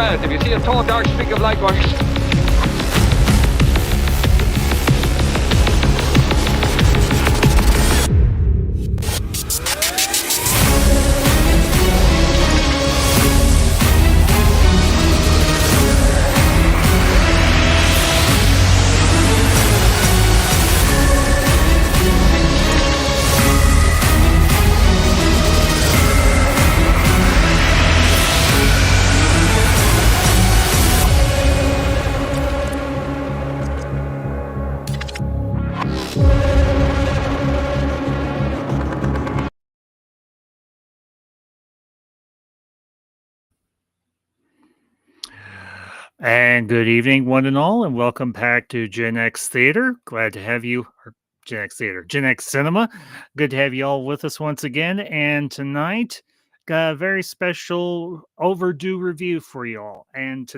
alert. If you see a tall, dark streak of light going... And good evening, one and all, and welcome back to Gen X Theater. Glad to have you, or Gen X Theater, Gen X Cinema. Good to have you all with us once again. And tonight, got a very special overdue review for you all. And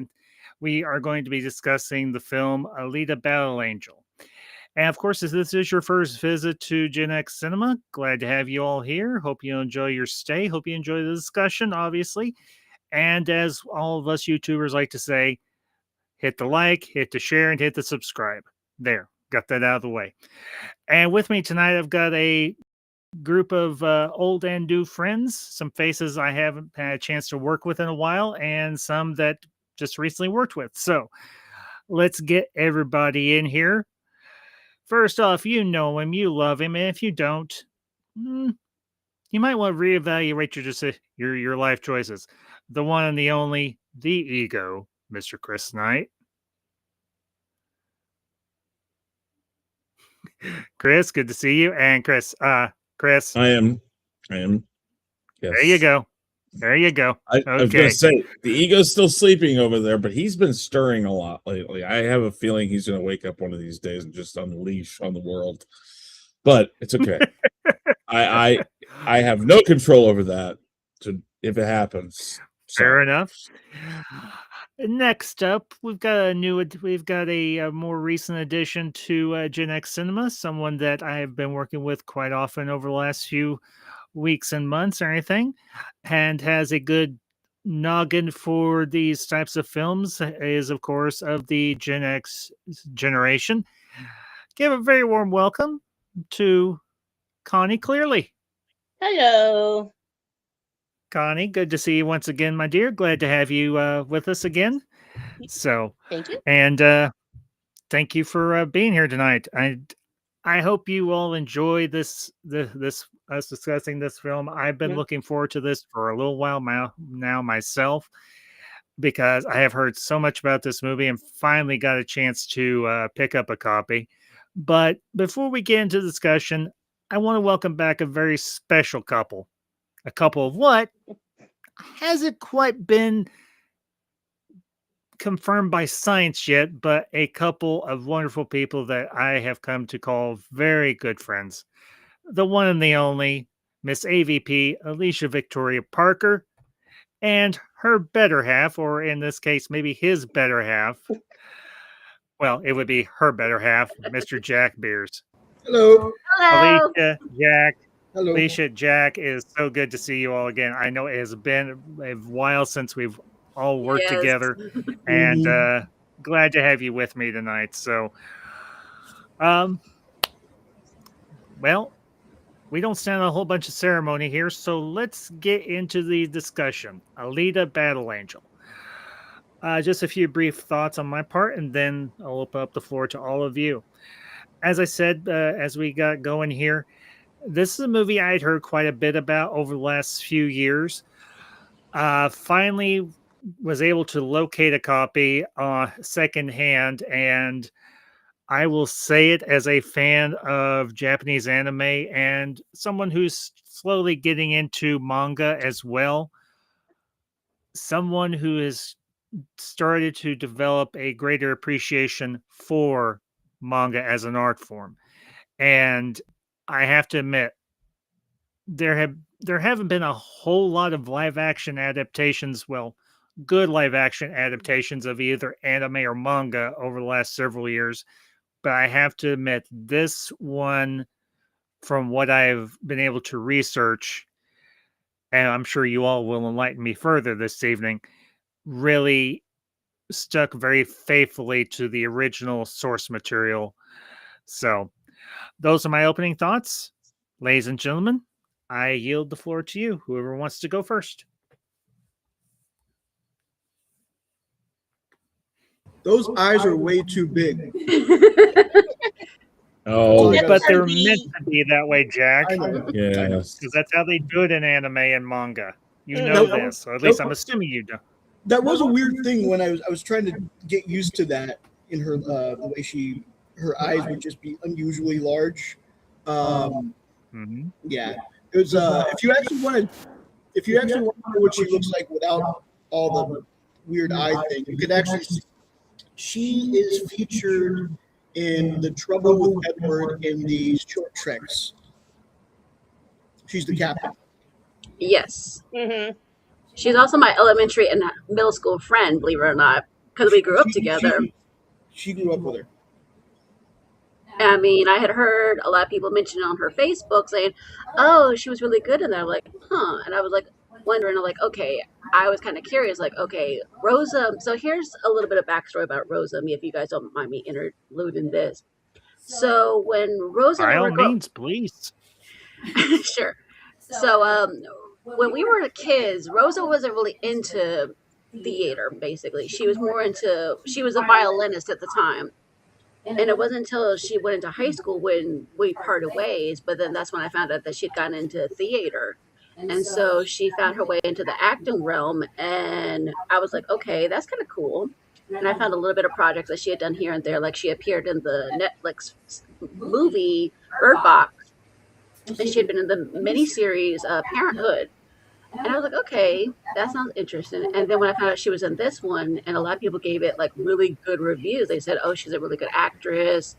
we are going to be discussing the film ALITA Battle Angel. And of course, if this is your first visit to Gen X Cinema, glad to have you all here. Hope you enjoy your stay. Hope you enjoy the discussion, obviously. And as all of us YouTubers like to say, hit the like, hit the share, and hit the subscribe. There, got that out of the way. And with me tonight, I've got a group of old and new friends, some faces I haven't had a chance to work with in a while, and some that just recently worked with. So let's get everybody in here. First off, you know him, you love him, and if you don't, you might want to reevaluate your life choices. The one and the only, the ego, Mr. Chris Knight. Chris, good to see you. And Chris. I am. Yes. There you go. Okay. I was going to say, the ego's still sleeping over there, but he's been stirring a lot lately. I have a feeling he's going to wake up one of these days and just unleash on the world. But it's okay. I have no control over that. If it happens. Fair enough. Next up, we've got a more recent addition to Gen X Cinema, someone that I have been working with quite often over the last few weeks and months or anything, and has a good noggin for these types of films, is of course of the Gen X generation. Give a very warm welcome to Connie Clearly. Hello. Connie, good to see you once again, my dear. Glad to have you with us again. So, thank you, and thank you for being here tonight. I hope you all enjoy this us discussing this film. I've been looking forward to this for a little while now myself, because I have heard so much about this movie and finally got a chance to pick up a copy. But before we get into the discussion, I want to welcome back a very special couple. A couple of what hasn't quite been confirmed by science yet, but a couple of wonderful people that I have come to call very good friends. The one and the only Miss AVP Alicia Victoria Parker and her better half, or in this case, maybe his better half. Well, it would be her better half, Mr. Jack Beers. Hello. Alicia, Jack. Hello. Alicia, Jack, it is so good to see you all again. I know it has been a while since we've all worked together, and glad to have you with me tonight. So, well, we don't stand a whole bunch of ceremony here, so let's get into the discussion. ALITA Battle Angel. Just a few brief thoughts on my part, and then I'll open up the floor to all of you. As I said, as we got going here, this is a movie I had heard quite a bit about over the last few years. Finally was able to locate a copy secondhand, and I will say it as a fan of Japanese anime and someone who's slowly getting into manga as well. Someone who has started to develop a greater appreciation for manga as an art form. And I have to admit, there haven't been a whole lot of live action adaptations, well, good live action adaptations of either anime or manga over the last several years. But I have to admit, this one, from what I've been able to research, and I'm sure you all will enlighten me further this evening, really stuck very faithfully to the original source material. So those are my opening thoughts. Ladies and gentlemen, I yield the floor to you. Whoever wants to go first. Those eyes are way too big. Oh, Yeah, But they're meant to be that way, Jack. I know. yes. Because that's how they do it in anime and manga. You Mm. know Nope. this, or at least Nope. I'm assuming you do. That was a weird thing when I was trying to get used to that in her the way her eyes would just be unusually large. Hmm. Yeah, it was. If you actually want to know what she looks like without all the weird eye thing, you could actually see. She is featured in The Trouble with Edward in the short treks. She's the captain. Yes. Mm-hmm. She's also my elementary and middle school friend, believe it or not, because we grew up together. She grew up with her. I mean, I had heard a lot of people mention on her Facebook saying, oh, she was really good in that. I'm like, huh. And I was like, wondering, I'm like, okay, I was kind of curious, like, okay, Rosa. So here's a little bit of backstory about Rosa, if you guys don't mind me interluding this. So when Rosa By and I all were means, please. sure. So when we were kids, Rosa wasn't really into theater, basically. She was a violinist at the time. And it wasn't until she went into high school when we parted ways, but then that's when I found out that she'd gotten into theater. And so she found her way into the acting realm, and I was like, okay, that's kind of cool. And I found a little bit of projects that she had done here and there, like she appeared in the Netflix movie Bird Box, and she had been in the miniseries Parenthood. And I was like, okay, that sounds interesting. And then when I found out she was in this one, and a lot of people gave it like really good reviews, they said, oh, she's a really good actress.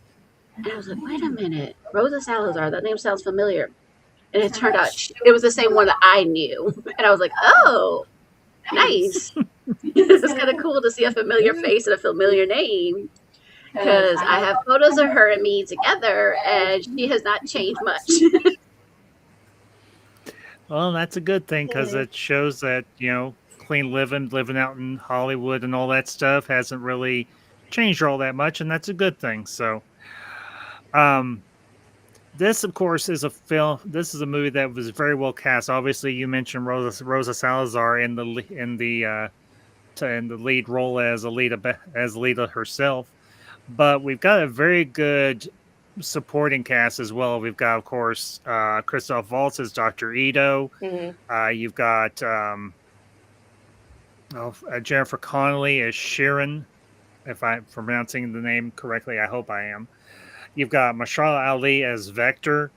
And I was like, wait a minute, Rosa Salazar, that name sounds familiar. And it turned out it was the same one that I knew. And I was like, oh, nice. It's kind of cool to see a familiar face and a familiar name. Because I have photos of her and me together, and she has not changed much. Well, that's a good thing because it shows that, clean living out in Hollywood and all that stuff hasn't really changed all that much, and that's a good thing. So, this, of course, is a film. This is a movie that was very well cast. Obviously, you mentioned Rosa Salazar in the lead role as Alita herself, but we've got a very good supporting cast as well. We've got, of course, Christoph Waltz as Dr. Ito. Mm-hmm. You've got Jennifer Connelly as Sharon, if I'm pronouncing the name correctly. I hope I am. You've got Mahershala Ali as Vector.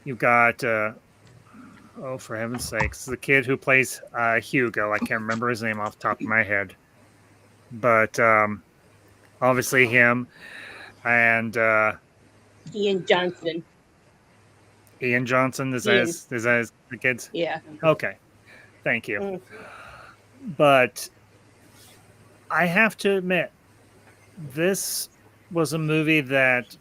You've got, for heaven's sakes, the kid who plays Hugo. I can't remember his name off the top of my head. But obviously him. And Ian Johnson. Ian Johnson, is that the kids? Yeah. Okay. Thank you. Mm. But I have to admit, this was a movie that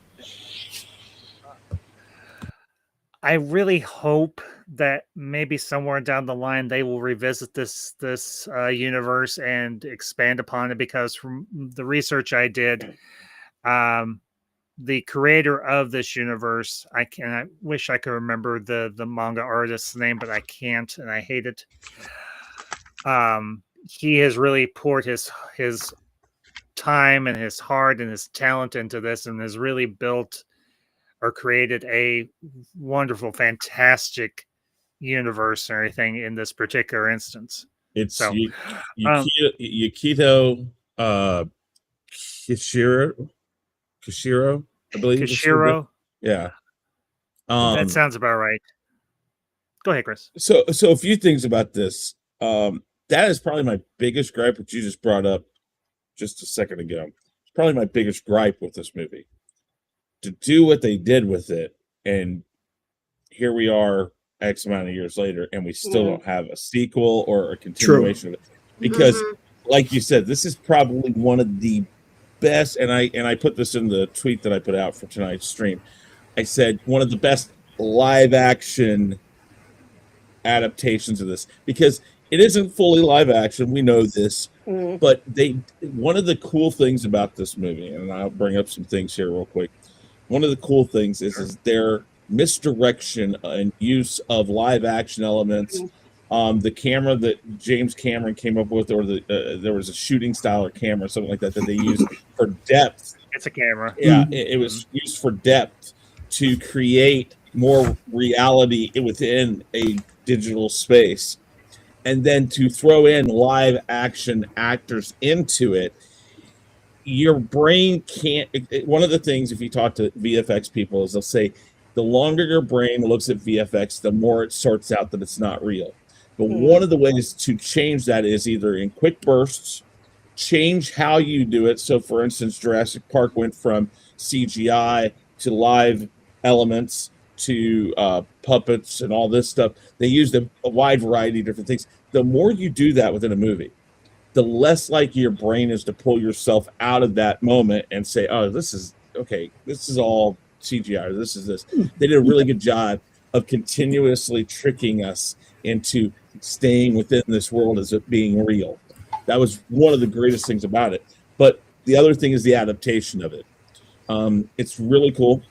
I really hope that maybe somewhere down the line they will revisit this universe and expand upon it, because from the research I did, the creator of this universe, I wish I could remember the manga artist's name, but I can't, and I hate it. He has really poured his time and his heart and his talent into this, and has really built or created a wonderful, fantastic universe and everything in this particular instance. It's So, Yukito Kishiro, I believe. Kishiro. Yeah. That sounds about right. Go ahead, Chris. So a few things about this. That is probably my biggest gripe, which you just brought up just a second ago. It's probably my biggest gripe with this movie. To do what they did with it, and here we are X amount of years later, and we still don't have a sequel or a continuation of it. Because, like you said, this is probably one of the best, and I put this in the tweet that I put out for tonight's stream. I said one of the best live action adaptations of this, because it isn't fully live action. We know this, Mhm. but one of the cool things about this movie, and I'll bring up some things here real quick. One of the cool things is their misdirection and use of live action elements. The camera that James Cameron came up with, or there was a shooting style or camera, something like that they used for depth. It's a camera. Yeah, it was used for depth to create more reality within a digital space, and then to throw in live action actors into it. Your brain can't. One of the things, if you talk to VFX people, is they'll say the longer your brain looks at VFX, the more it sorts out that it's not real. But one of the ways to change that is either in quick bursts, change how you do it. So, for instance, Jurassic Park went from CGI to live elements to puppets and all this stuff. They used a wide variety of different things. The more you do that within a movie, the less likely your brain is to pull yourself out of that moment and say, oh, this is okay, this is all CGI, or this is this. They did a really good job of continuously tricking us into staying within this world as it being real. That was one of the greatest things about it. But the other thing is the adaptation of it. It's really cool.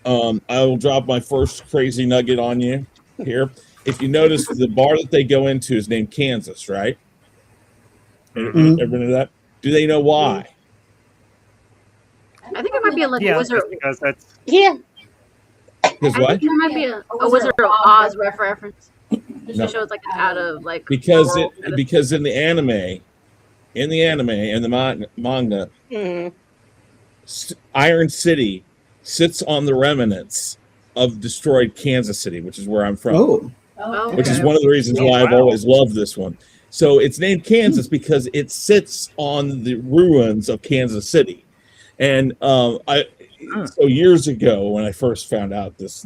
I will drop my first crazy nugget on you here. If you notice, the bar that they go into is named Kansas, right? Everyone know that? Do they know why? I think it might be like a Wizard. Because that's Yeah. Because I what? think it might be a Wizard of Oz reference. Just No. to show it's like out of like Because world. because in the anime and the manga, Mhm. Iron City sits on the remnants of destroyed Kansas City, which is where I'm from. Oh, Which is okay. one of the reasons why I've always loved this one. So it's named Kansas because it sits on the ruins of Kansas City. And so years ago, when I first found out this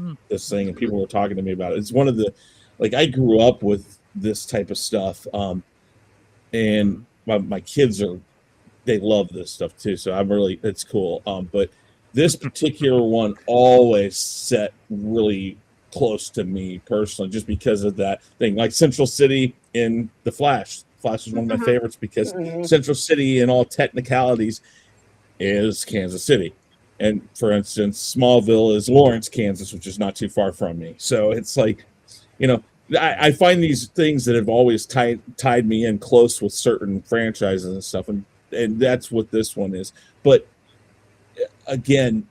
thing and people were talking to me about it, it's one of the, like, I grew up with this type of stuff, and my kids they love this stuff too. So it's cool. But this particular one always set really close to me personally, just because of that thing. Like Central City in The Flash. Flash is one of my favorites because Central City, in all technicalities, is Kansas City. And for instance, Smallville is Lawrence, Kansas, which is not too far from me. So it's like, I find these things that have always tied me in close with certain franchises and stuff, and that's what this one is. But again,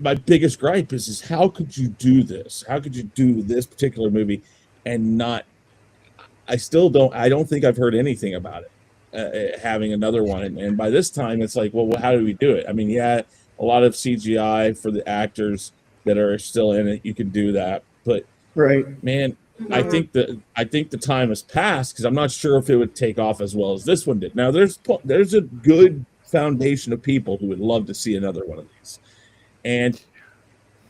my biggest gripe is how could you do this? How could you do this particular movie and not? I don't think I've heard anything about it having another one. And by this time, it's like, well, how do we do it? I mean, yeah, a lot of CGI for the actors that are still in it, you can do that. But man, I think the time has passed, because I'm not sure if it would take off as well as this one did. Now, there's a good foundation of people who would love to see another one of these. And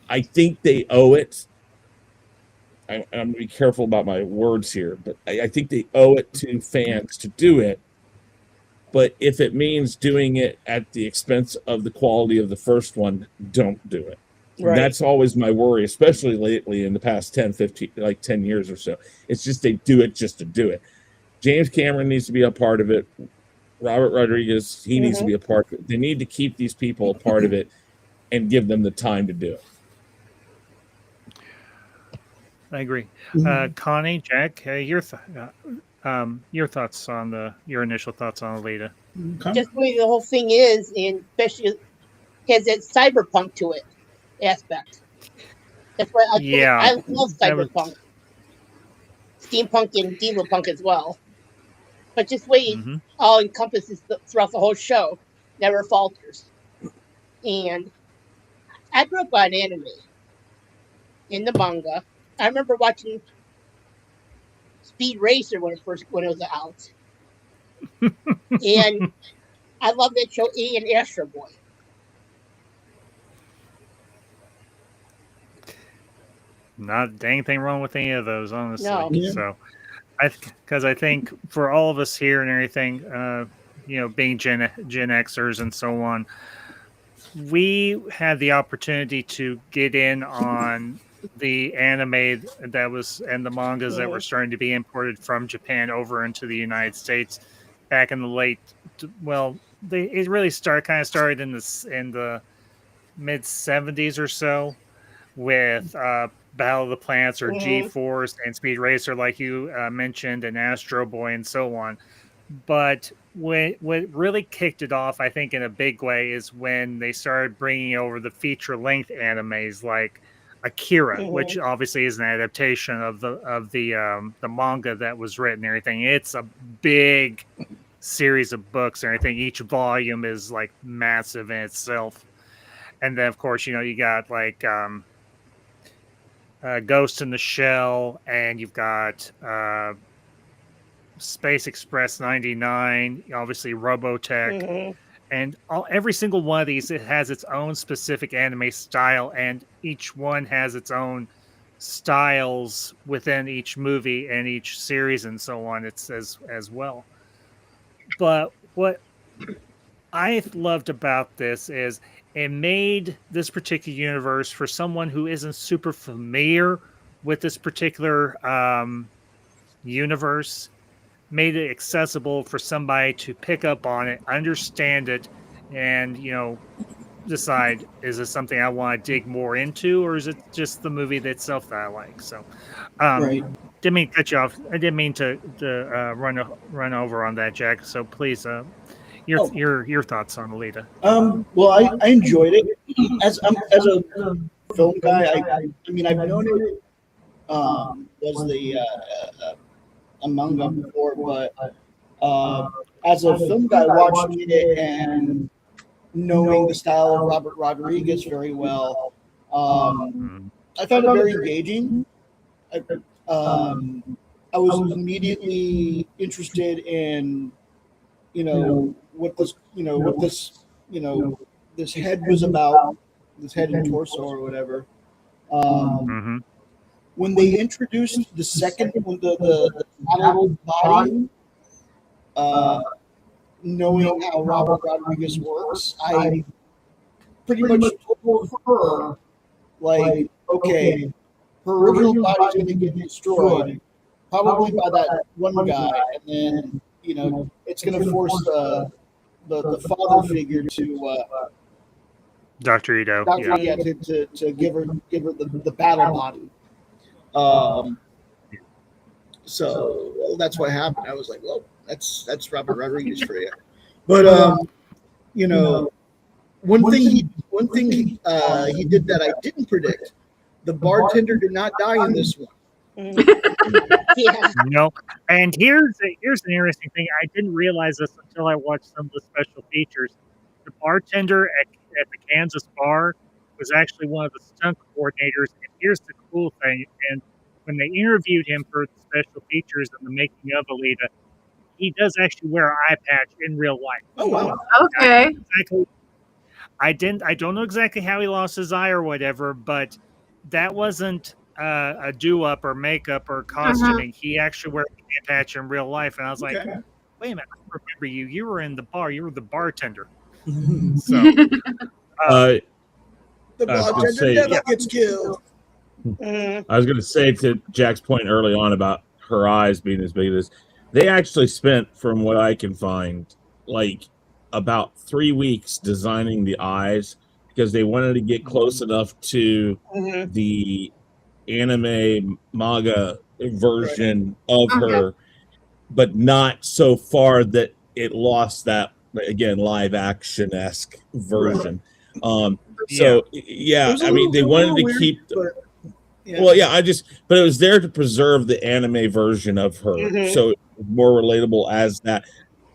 I think they owe it. I'm going to be careful about my words here, but I think they owe it to fans to do it. But if it means doing it at the expense of the quality of the first one, don't do it. Right. That's always my worry, especially lately in the past 10 years or so. It's just they do it just to do it. James Cameron needs to be a part of it. Robert Rodriguez, he needs to be a part of it. They need to keep these people a part of it and give them the time to do it. I agree. Connie, Jack, your thoughts on your initial thoughts on ALITA? Just the way the whole thing is, and especially has that cyberpunk to it aspect. That's why I love cyberpunk, steampunk, and diva-punk as well. But just the way it all encompasses throughout the whole show, never falters. And I grew up on anime in the manga. I remember watching Speed Racer when it was out, and I love that show. And Astro Boy. Not a dang thing wrong with any of those, honestly. No. Yeah. So, because I think for all of us here and everything, being Gen Xers and so on, we had the opportunity to get in on the anime that was and the mangas that were starting to be imported from Japan over into the United States back in the late. Well, it really started in the mid 70s or so with Battle of the Planets or G-Force and Speed Racer, like you mentioned, and Astro Boy and so on. But what really kicked it off, I think, in a big way, is when they started bringing over the feature-length animes like Akira, which obviously is an adaptation of the manga that was written and everything. It's a big series of books and everything. Each volume is like massive in itself. And then, of course, you got like Ghost in the Shell, and you've got Space Express 99, obviously Robotech, and every single one of these, it has its own specific anime style, and each one has its own styles within each movie and each series and so on. It's as well. But what I loved about this is it made this particular universe, for someone who isn't super familiar with this particular universe, made it accessible for somebody to pick up on it, understand it, and decide, is this something I want to dig more into, or is it just the movie itself that I like? So didn't mean to cut you off. I didn't mean to run over on that, Jack. So please, your thoughts on ALITA. Well, I enjoyed it as a film guy. I mean, I've known it was a manga before, but as a film guy, watching it and knowing the style of Robert Rodriguez very well, I found it very engaging. I was immediately interested in, what this head was about, this head and torso or whatever. When they introduced the second, the animal body, knowing how Robert Rodriguez works, I pretty much told her, like, okay, her original body's going to get destroyed, probably by that one guy, and then it's going to force the father figure to Dr. Ito, to give her the battle body. So that's what happened. I was like, well, that's Robert Rodriguez for you. But one thing he did that I didn't predict. The bartender did not die in this one. And here's an interesting thing. I didn't realize this until I watched some of the special features. The bartender at the Kansas bar was actually one of the stunt coordinators. And here's the cool thing. And when they interviewed him for the special features and the making of ALITA, he does actually wear an eye patch in real life. Oh wow! Okay. I don't know exactly how he lost his eye or whatever, but that wasn't a do-up or makeup or costuming. He actually wears an eye patch in real life, and I was like, wait a minute, I remember you. You were in the bar. You were the bartender. So the bartender never gets killed. I was going to say, to Jack's point early on about her eyes being as big as, they actually spent, from what I can find, like about 3 weeks designing the eyes, because they wanted to get close enough to the anime manga version of her, but not so far that it lost that, again, live action-esque version. So I mean, they wanted to keep but it was there to preserve the anime version of her, so it was more relatable as that.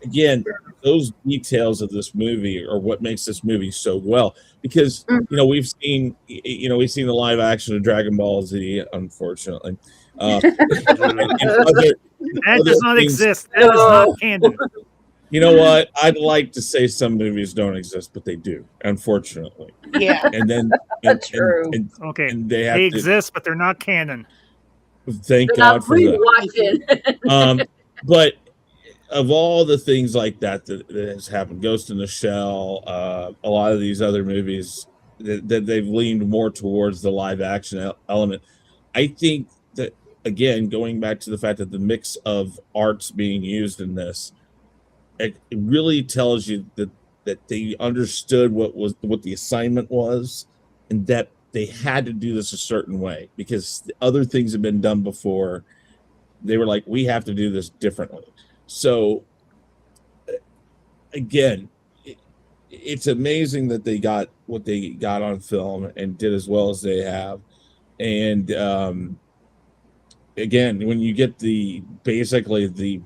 Again, those details of this movie are what makes this movie so well, because we've seen the live action of Dragon Ball Z, unfortunately. That does not exist. That is not canon. You know what? I'd like to say some movies don't exist, but they do, unfortunately. Yeah. And then That's true. and they exist, but they're not canon. Thank God for that. But of all the things like that has happened, Ghost in the Shell, a lot of these other movies, that they've leaned more towards the live action element. I think that, again, going back to the fact that the mix of arts being used in this, it really tells you that they understood what the assignment was, and that they had to do this a certain way because other things have been done before. They were like, we have to do this differently. So again, it's amazing that they got what they got on film and did as well as they have. And again, when you get basically the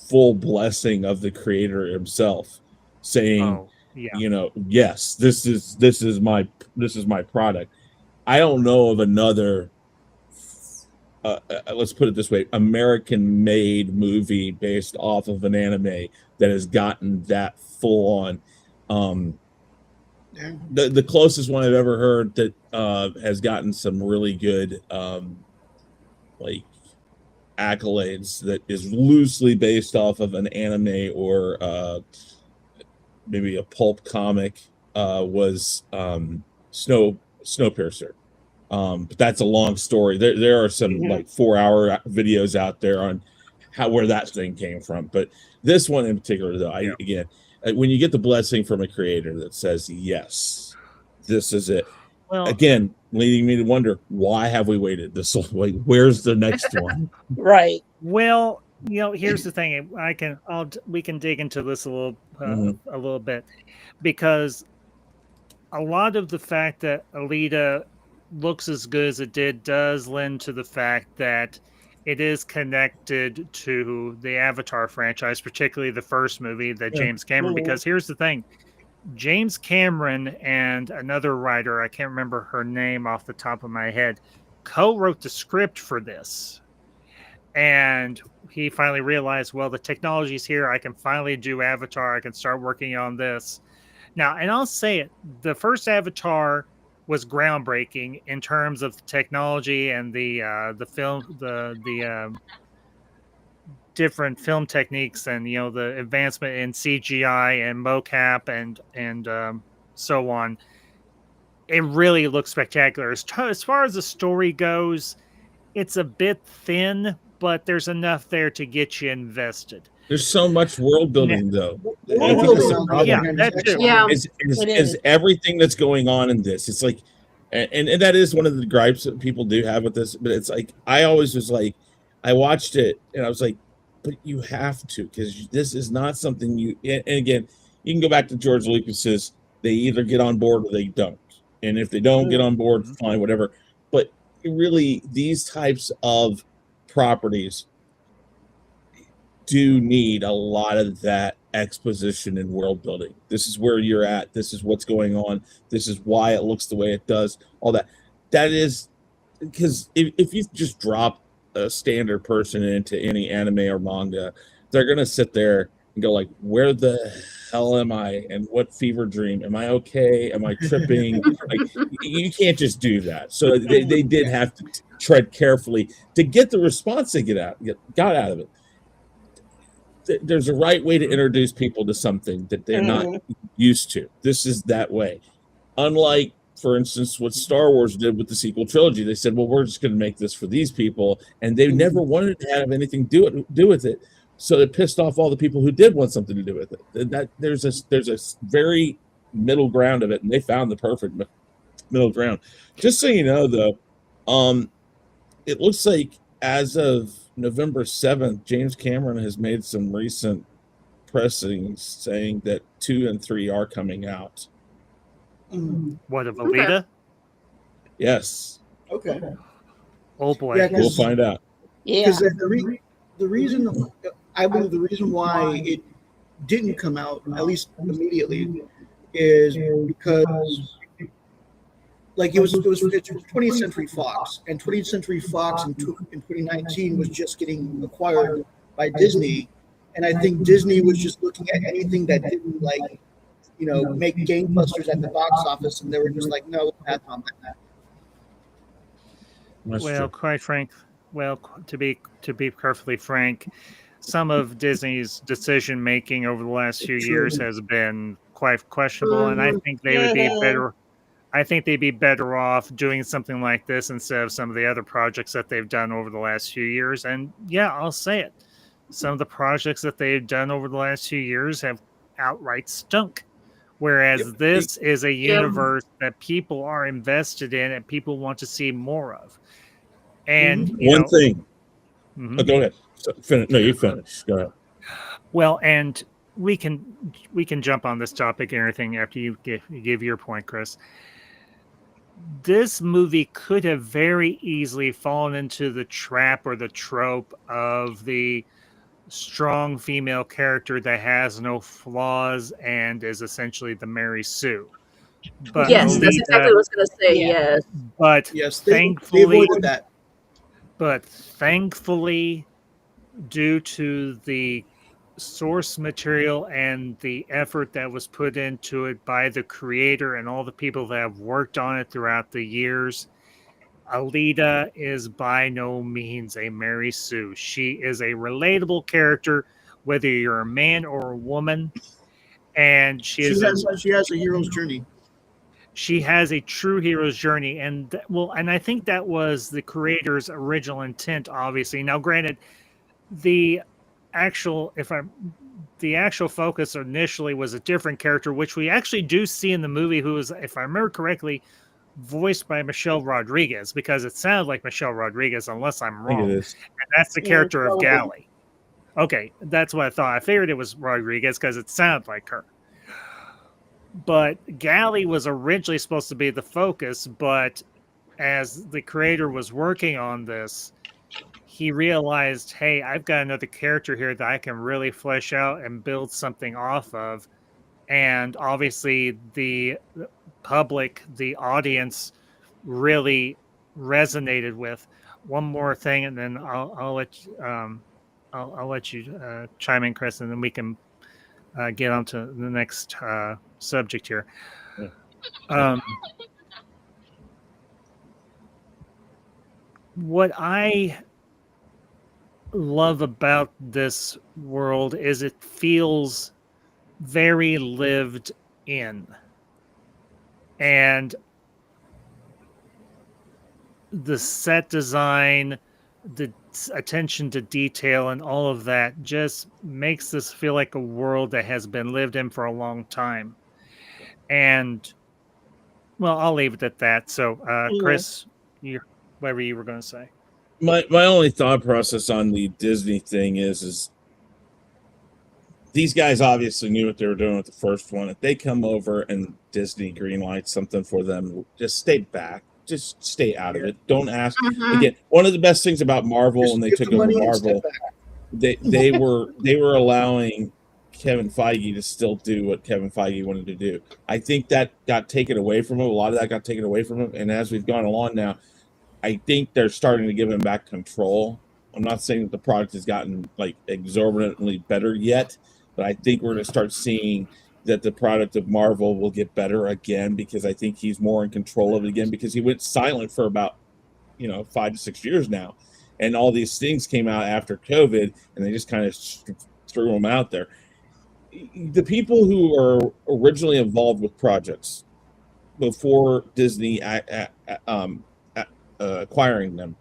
full blessing of the creator himself saying, yes, this is my product. I don't know of another let's put it this way, American made movie based off of an anime that has gotten that full on. The closest one I've ever heard that has gotten some really good like accolades that is loosely based off of an anime or maybe a pulp comic was Snowpiercer. But that's a long story. There are some like 4-hour videos out there on where that thing came from. But this one in particular, though, again, when you get the blessing from a creator that says, yes, this is it. Well, again, leading me to wonder, why have we waited this long? Like, where's the next one? Right. Well, here's the thing. We can dig into this a little bit, because a lot of the fact that ALITA looks as good as it did does lend to the fact that it is connected to the Avatar franchise, particularly the first movie that James Cameron, because here's the thing. James Cameron and another writer, I can't remember her name off the top of my head, co-wrote the script for this. And he finally realized, well, the technology's here. I can finally do Avatar. I can start working on this. Now, and I'll say it, the first Avatar was groundbreaking in terms of technology and the film, the different film techniques, and the advancement in CGI and mocap and so on. It really looks spectacular. As far as the story goes, it's a bit thin, but there's enough there to get you invested. There's so much world building, though. Is everything that's going on in this. It's like, and that is one of the gripes that people do have with this. But it's like, I always was like, I watched it and I was like, but you have to, because this is not something you. And again, you can go back to George Lucas's. They either get on board or they don't. And if they don't get on board, fine, whatever. But really, these types of properties do need a lot of that exposition and world building. This is where you're at. This is what's going on. This is why it looks the way it does. All that. That is because if you just drop a standard person into any anime or manga, they're going to sit there and go like, where the hell am I? And what fever dream? Am I okay? Am I tripping? Like, you can't just do that. So they did have to tread carefully to get the response they got out of it. There's a right way to introduce people to something that they're not used to. This is that way. Unlike, for instance, what Star Wars did with the sequel trilogy. They said, well, we're just going to make this for these people. And they never wanted to have anything to do with it. So it pissed off all the people who did want something to do with it. That there's a very middle ground of it, and they found the perfect middle ground. Just so you know, though, it looks like as of November 7th, James Cameron has made some recent pressings saying that 2 and 3 are coming out. What, of ALITA? Yes. Okay. Oh boy. Yeah, we'll find out. Yeah. Because the reason, I believe the reason why it didn't come out, at least immediately, is because like it's 20th Century Fox, and 20th Century Fox in 2019 was just getting acquired by Disney, and I think Disney was just looking at anything that didn't make gangbusters at the box office, and they were just like, no, we'll pass on that. Well, quite frank. Well, to be perfectly frank, some of Disney's decision making over the last few years has been quite questionable, and I think they would be better. I think they'd be better off doing something like this instead of some of the other projects that they've done over the last few years. And yeah, I'll say it. Some of the projects that they've done over the last few years have outright stunk. Whereas this is a universe that people are invested in and people want to see more of. And one thing. Mm-hmm. Oh, go ahead. No, you finish. Go ahead. Well, and we can jump on this topic and everything after you give your point, Chris. This movie could have very easily fallen into the trap or the trope of the strong female character that has no flaws and is essentially the Mary Sue. But yes, that's exactly what I was going to say. Yes, but yes, thankfully, they avoided that. But thankfully, due to the source material and the effort that was put into it by the creator and all the people that have worked on it throughout the years, ALITA is by no means a Mary Sue. She is a relatable character, whether you're a man or a woman, and she has a hero's journey. She has a true hero's journey, and I think that was the creator's original intent. Obviously, now granted, the actual focus initially was a different character, which we actually do see in the movie, who is, if I remember correctly, voiced by Michelle Rodriguez, because it sounds like Michelle Rodriguez, unless I'm wrong. And that's the character of Gally. Okay, that's what I thought. I figured it was Rodriguez because it sounded like her. But Gally was originally supposed to be the focus, but as the creator was working on this, he realized, hey, I've got another character here that I can really flesh out and build something off of. And obviously the public, the audience really resonated with. One more thing, and then I'll let you chime in, Chris, and then we can get on to the next subject here. What I love about this world is it feels very lived in, and the set design, the attention to detail, and all of that just makes this feel like a world that has been lived in for a long time. And well, I'll leave it at that. So Chris, whatever you were going to say. My only thought process on the Disney thing is these guys obviously knew what they were doing with the first one. If they come over and Disney greenlights something for them, just stay back. Just stay out of it. Don't ask. Again, one of the best things about Marvel when they took over Marvel, they were allowing Kevin Feige to still do what Kevin Feige wanted to do. I think that got taken away from him. A lot of that got taken away from him. And as we've gone along now, I think they're starting to give him back control. I'm not saying that the product has gotten like exorbitantly better yet, but I think we're going to start seeing that the product of Marvel will get better again, because I think he's more in control of it again, because he went silent for about 5 to 6 years now, and all these things came out after COVID, and they just kind of threw them out there. The people who are originally involved with projects before Disney acquiring them,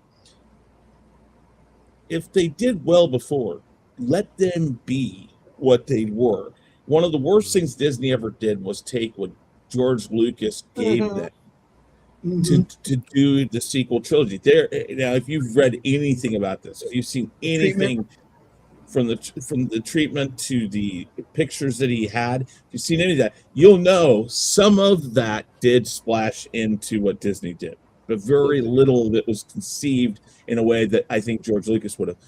if they did well before, let them be what they were. One of the worst things Disney ever did was take what George Lucas gave them to do the sequel trilogy. Now, if you've read anything about this, if you've seen anything from the treatment to the pictures that he had, if you've seen any of that, you'll know some of that did splash into what Disney did, but very little of it was conceived in a way that I think George Lucas would have.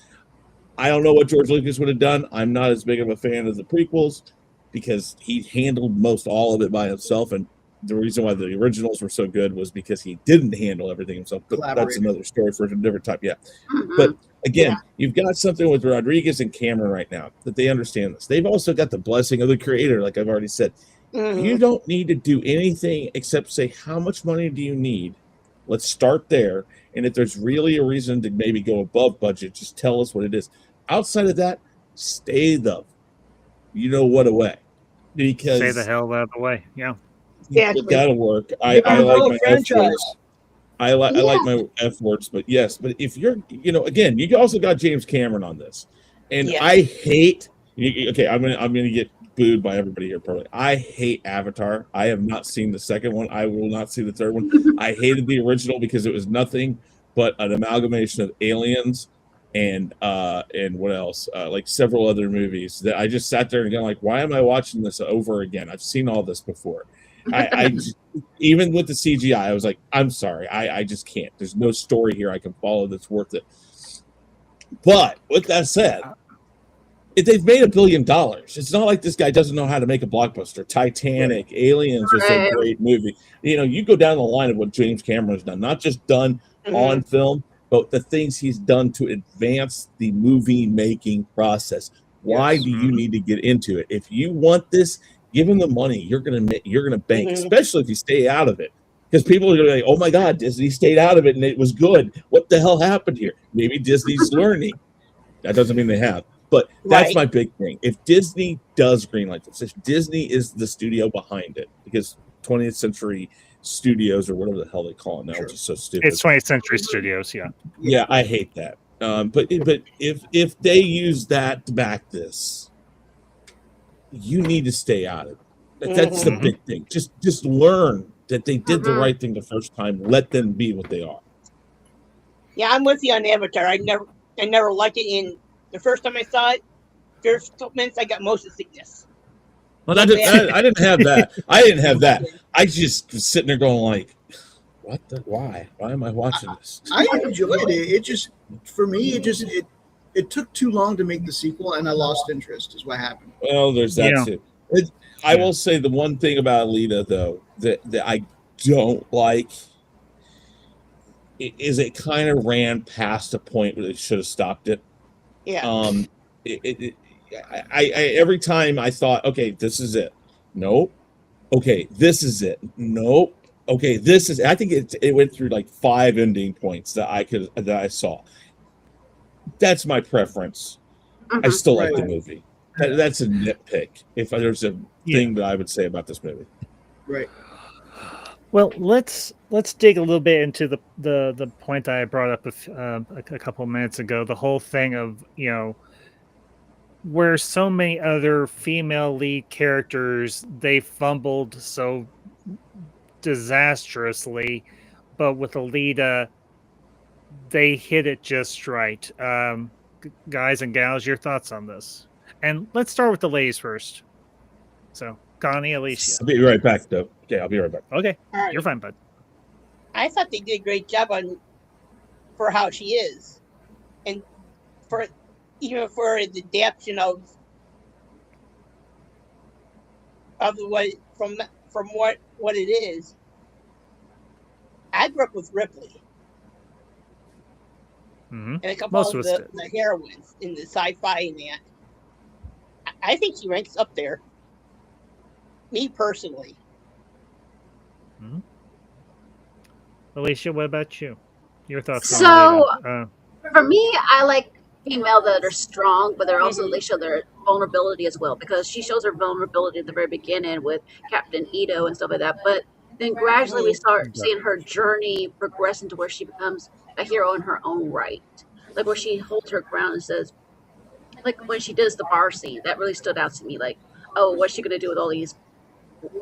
I don't know what George Lucas would have done. I'm not as big of a fan of the prequels, because he handled most all of it by himself, and the reason why the originals were so good was because he didn't handle everything himself. But that's another story for a different time. Yeah. But again, you've got something with Rodriguez and Cameron right now that they understand this. They've also got the blessing of the creator, like I've already said. You don't need to do anything except say, how much money do you need? Let's start there. And if there's really a reason to maybe go above budget, just tell us what it is. Outside of that, stay the away, because stay the hell out of the way. Yeah. Exactly. That'll work. I Give them a like whole my F franchise. words. I like my F words, but yes. But if you're, again, you also got James Cameron on this, and Yeah. I hate. Okay, I'm gonna get booed by everybody here. Probably. I hate Avatar. I have not seen the second one. I will not see the third one. I hated the original because it was nothing but an amalgamation of aliens and what else? Like several other movies that I just sat there and got like, why am I watching this over again? I've seen all this before. I just, even with the CGI, I was like, I'm sorry, I just can't. There's no story here I can follow that's worth it. But with that said, they've made $1 billion. It's not like this guy doesn't know how to make a blockbuster. Titanic, Aliens was a great movie. You go down the line of what James Cameron has done, not just done on film, but the things he's done to advance the movie making process. Why do you need to get into it? If you want this, give him the money. You're gonna bank, especially if you stay out of it. Because people are gonna be like, oh my God, Disney stayed out of it and it was good. What the hell happened here? Maybe Disney's learning. That doesn't mean they have. But that's my big thing. If Disney does greenlight this, if Disney is the studio behind it, because 20th Century Studios or whatever the hell they call it now, which is so stupid. It's 20th Century Studios, yeah. Yeah, I hate that. But if they use that to back this, you need to stay out of it. That's the big thing. Just learn that they did the right thing the first time. Let them be what they are. Yeah, I'm with you on Avatar. I never liked it. In the first time I saw it, first couple minutes I got motion sickness. Well, I didn't have that. I didn't have that. I just was sitting there going like, what the why? Why am I watching this? I enjoyed it. It just, for me, it took too long to make the sequel, and I lost interest. Is what happened. Well, there's that too. I will say the one thing about ALITA though that I don't like is it kind of ran past a point where they should have stopped it. Yeah. I every time I thought, okay, this is it. Nope. Okay, this is it. Nope. Okay, this is. I think it went through like 5 ending points that I saw. That's my preference. I still like the movie. That's a nitpick. If there's a thing that I would say about this movie, right. Well, let's dig a little bit into the point that I brought up a couple of minutes ago. The whole thing of where so many other female lead characters they fumbled so disastrously, but with ALITA they hit it just right. Guys and gals, your thoughts on this? And let's start with the ladies first. So, Connie, Alicia. I'll be right back, though. Okay, I'll be right back. Okay, Right. You're fine, bud. I thought they did a great job for how she is, and for the adaptation of what it is. I grew up with Ripley. And a couple of the heroines in the sci-fi and that. I think she ranks up there. Me personally. Alicia, what about you? Your thoughts on So, for me, I like female that are strong, but they're also they show their vulnerability as well, because she shows her vulnerability at the very beginning with Captain Ito and stuff like that. But then gradually we start seeing her journey progress into where she becomes a hero in her own right. Like where she holds her ground and says, like when she does the bar scene, that really stood out to me. Like, oh, what's she going to do with all these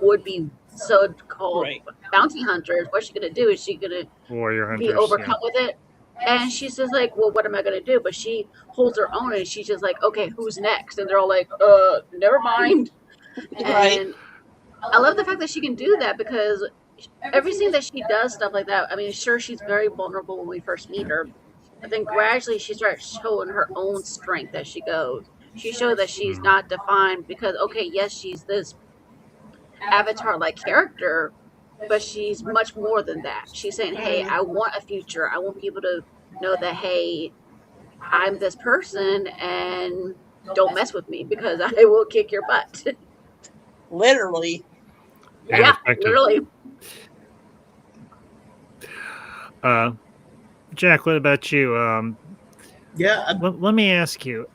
would-be so-called bounty hunters? What's she going to do? Is she going to be overcome with it? And she says, like, well, what am I going to do? But she holds her own, and she's just like, okay, who's next? And they're all like, never mind. And I love the fact that she can do that, because everything that she does, stuff like that, I mean, sure, she's very vulnerable when we first meet her, but then gradually she starts showing her own strength as she goes. She showed that she's not defined because, okay, yes, she's this Avatar-like character, but she's much more than that. She's saying, hey, I want a future. I want people to know that, hey, I'm this person and don't mess with me because I will kick your butt. Literally. Yeah, literally. Jack, what about you? Let me ask you.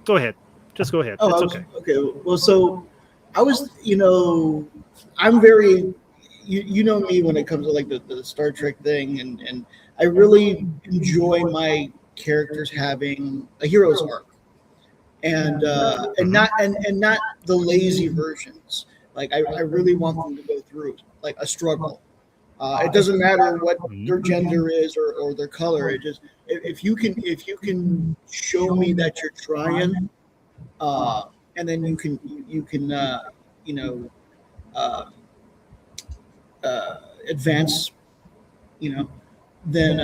Go ahead. Just go ahead. It's okay. Okay. Well, so I was, I'm very, you know me when it comes to like the Star Trek thing, and I really enjoy my characters having a hero's arc, and not the lazy versions. Like I really want them to go through like a struggle. It doesn't matter what their gender is or their color. It just if you can show me that you're trying, and then you can you know uh, advance, then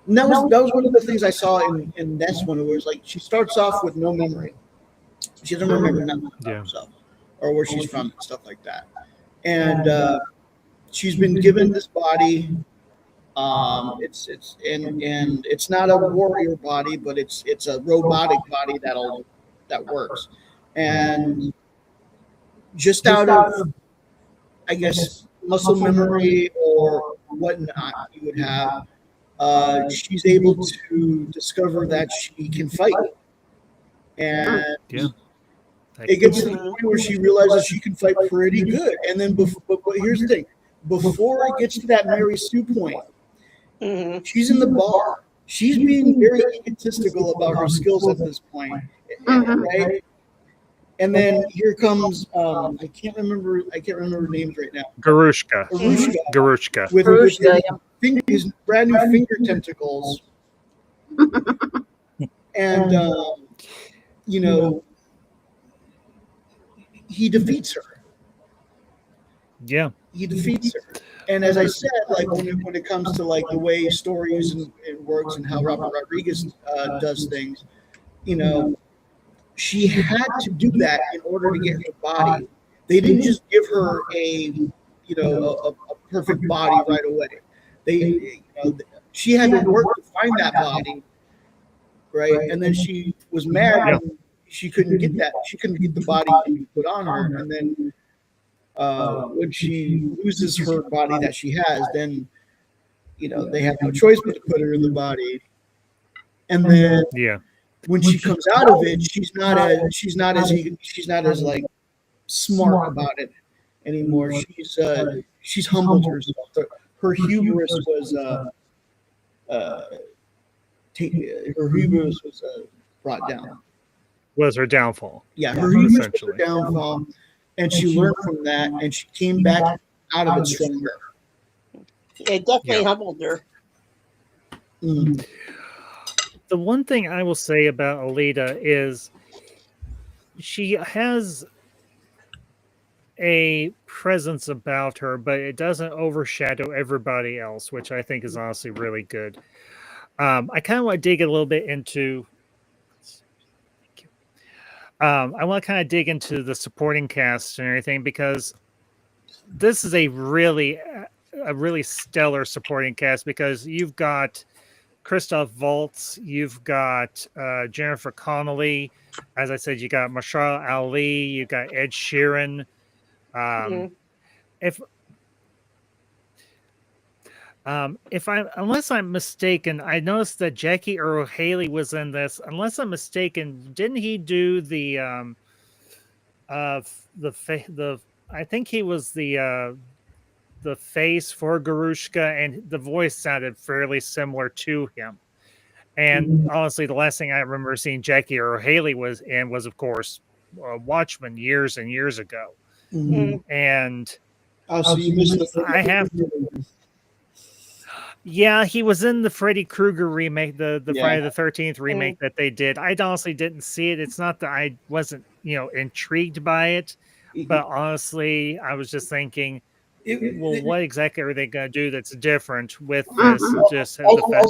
and that was one of the things I saw in this one. It was like she starts off with no memory. She doesn't remember nothing about herself or where she's from and stuff like that. And she's been given this body. It's not a warrior body, but it's a robotic body that works. And just out of, I guess, muscle memory or whatnot you would have, she's able to discover that she can fight. And it gets to the point where she realizes she can fight pretty good. And then, but here's the thing: before it gets to that Mary Sue point, she's in the bar. She's being very egotistical about her skills at this point, right? And then here comes I can't remember names right now. Garushka. With his brand new finger tentacles, and he defeats her. Yeah, he defeats her. And as I said, like when it comes to like the way stories and it works and how Robert Rodriguez does things, she had to do that in order to get her body. They didn't just give her a perfect body right away. She had to work to find that body, right? And then she was mad. And she couldn't get that. She couldn't get the body put on her. And then when she loses her body that she has, then they have no choice but to put her in the body. And then when she comes out of it, she's not as like smart about it anymore. She's humbled herself. Her hubris was brought down. Was her downfall? Yeah, her hubris was her downfall, and she learned from that, and she came back out of it stronger. It definitely humbled her. Mm. The one thing I will say about ALITA is she has a presence about her, but it doesn't overshadow everybody else, which I think is honestly really good. I kind of want to dig a little bit into. I want to kind of dig into the supporting cast and everything because this is a really stellar supporting cast because you've got Christoph Waltz, you've got Jennifer Connelly, as I said, you got Mahershala Ali, you got Ed Sheeran. Unless I'm mistaken, I noticed that Jackie Earle Haley was in this. Unless I'm mistaken, didn't he do the I think he was the face for Garushka, and the voice sounded fairly similar to him. And honestly, the last thing I remember seeing Jackie Earle Haley was of course Watchmen years and years ago. And so you missed the I have. Yeah, he was in the Freddy Krueger remake, the Friday the 13th remake that they did. I honestly didn't see it. It's not that I wasn't, intrigued by it, but honestly, I was just thinking, what exactly are they going to do that's different with this? Just the fact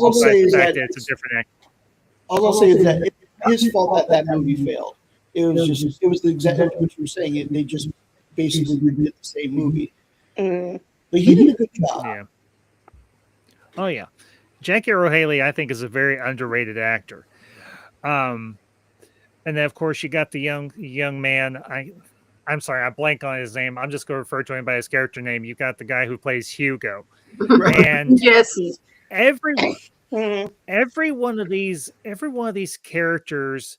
that it's a different actor. All I'll say is that it's his fault that movie failed. It was the exact what you were saying. They just basically redid the same movie. But he did a good job. Yeah. Oh yeah, Jackie Earle Haley, I think, is a very underrated actor. And then of course you got the young man. I'm sorry, I blank on his name. I'm just going to refer to him by his character name. You got the guy who plays Hugo, and every one of these characters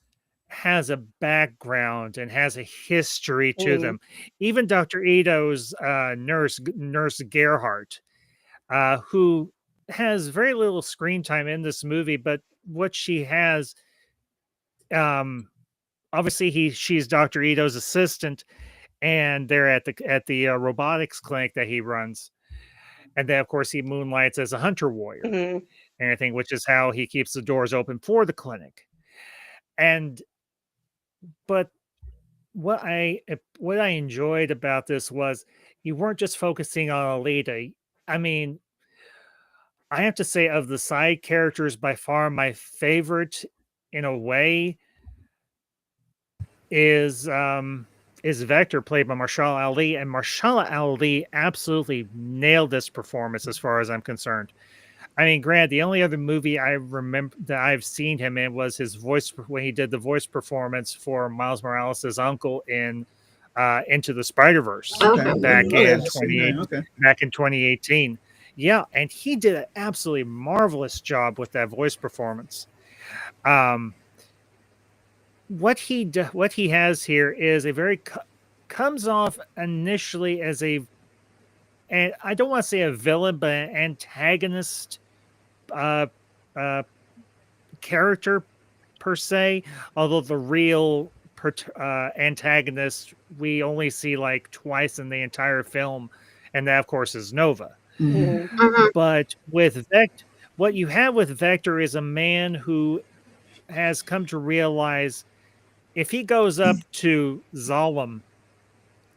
has a background and has a history to them. Even Dr. Ito's nurse Gerhardt, who has very little screen time in this movie, but what she has, obviously she's Dr. Ito's assistant, and they're at the robotics clinic that he runs, and then of course he moonlights as a hunter warrior and everything, which is how he keeps the doors open for the clinic. But what I enjoyed about this was you weren't just focusing on ALITA. I mean, I have to say, of the side characters, by far my favorite, in a way, is Vector, played by Mahershala Ali, and Mahershala Ali absolutely nailed this performance, as far as I'm concerned. I mean, granted, the only other movie I remember that I've seen him in was his voice, when he did the voice performance for Miles Morales' uncle in Into the Spider-Verse back in 2018. Yeah, and he did an absolutely marvelous job with that voice performance. What he has here is a very comes off initially as and I don't want to say a villain, but an antagonist character per se, although the real antagonist we only see like twice in the entire film, and that of course is Nova. But with what you have with Vector is a man who has come to realize if he goes up to Zalem,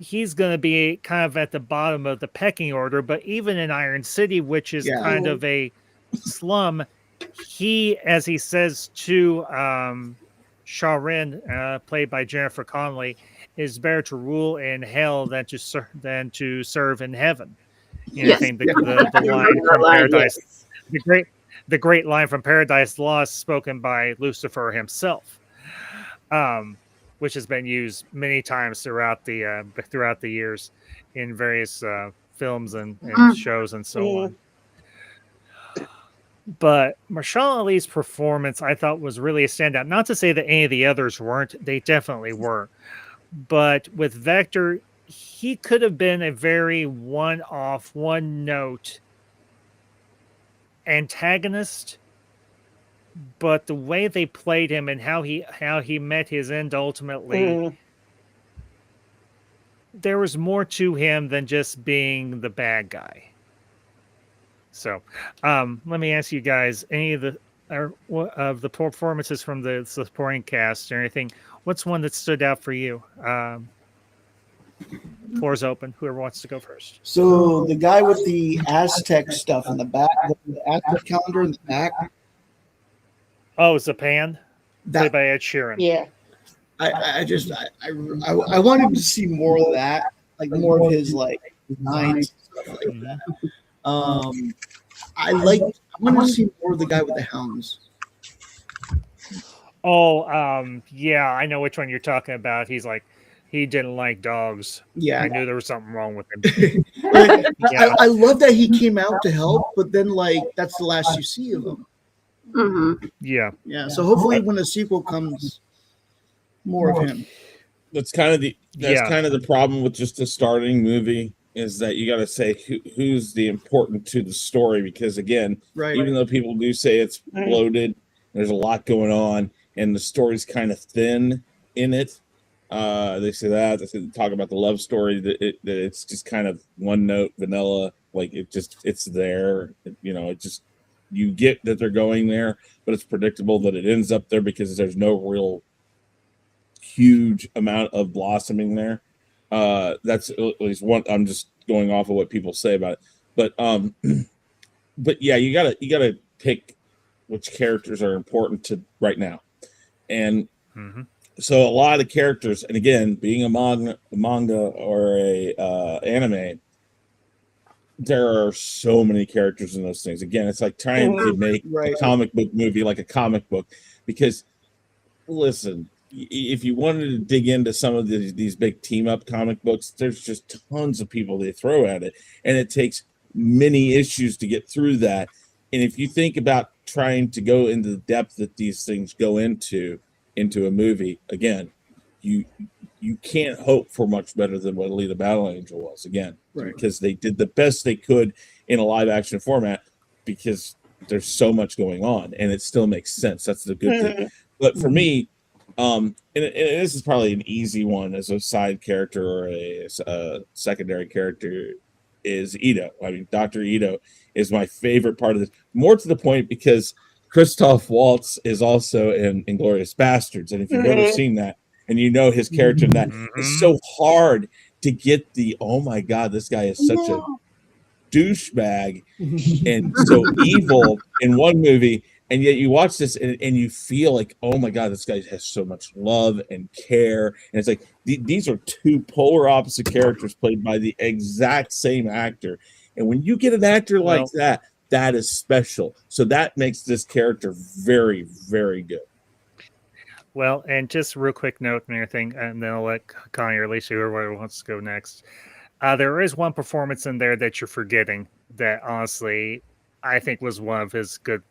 he's going to be kind of at the bottom of the pecking order. But even in Iron City, which is kind of a slum, he, as he says to Sharin, played by Jennifer Connelly, is better to rule in hell than to serve in heaven. You know, I think the line from Paradise, the great line from Paradise Lost, spoken by Lucifer himself, which has been used many times throughout the years in various films and shows and so on. But Mahershala Ali's performance, I thought, was really a standout. Not to say that any of the others weren't; they definitely were. But with Vector, he could have been a very one-off, one-note antagonist, but the way they played him and how he met his end ultimately, there was more to him than just being the bad guy. So, let me ask you guys: any of the performances from the supporting cast or anything? What's one that stood out for you? Floor's open. Whoever wants to go first. So the guy with the Aztec stuff in the back, the Aztec calendar in the back. Oh, Zapan, played by Ed Sheeran. Yeah. I wanted to see more of that, like more of his like designs and stuff like that. I want to see more of the guy with the hounds. Oh, yeah, I know which one you're talking about. He's like, he didn't like dogs. Yeah, I knew there was something wrong with him. I love that he came out to help, but then like that's the last you see of him. Yeah. So hopefully, when the sequel comes, more of him. That's kind of the problem with just a starting movie, is that you got to say who's the important to the story, because again, even though people do say it's bloated, there's a lot going on, and the story's kind of thin in it. They say that they talk about the love story that it's just kind of one note vanilla, like it's there. You get that they're going there, but it's predictable that it ends up there because there's no real huge amount of blossoming there. That's at least one. I'm just going off of what people say about it, but yeah, you gotta pick which characters are important to right now, and so a lot of characters. And again, being a manga or a anime, there are so many characters in those things. Again, it's like trying to make a comic book movie like a comic book, because listen, if you wanted to dig into some of these big team up comic books, there's just tons of people they throw at it, and it takes many issues to get through that. And if you think about trying to go into the depth that these things go into, into a movie, again, you can't hope for much better than what Alita Battle Angel was, again, because they did the best they could in a live action format, because there's so much going on and it still makes sense. That's the good thing. But for me, and this is probably an easy one as a side character or a secondary character, is Ito. I mean, Dr. Ito is my favorite part of this, more to the point because Christoph Waltz is also in Inglourious Bastards, and if you've ever seen that and you know his character in that, it's so hard to get the, oh my god, this guy is such a douchebag and so evil in one movie, and yet you watch this and you feel like, oh my god, this guy has so much love and care, and it's like these are two polar opposite characters played by the exact same actor, and when you get an actor like that, that is special. So that makes this character very, very good. Well, and just a real quick note and everything, and then I'll let Connie or Lisa, whoever wants to go next. There is one performance in there that you're forgetting that honestly I think was one of his better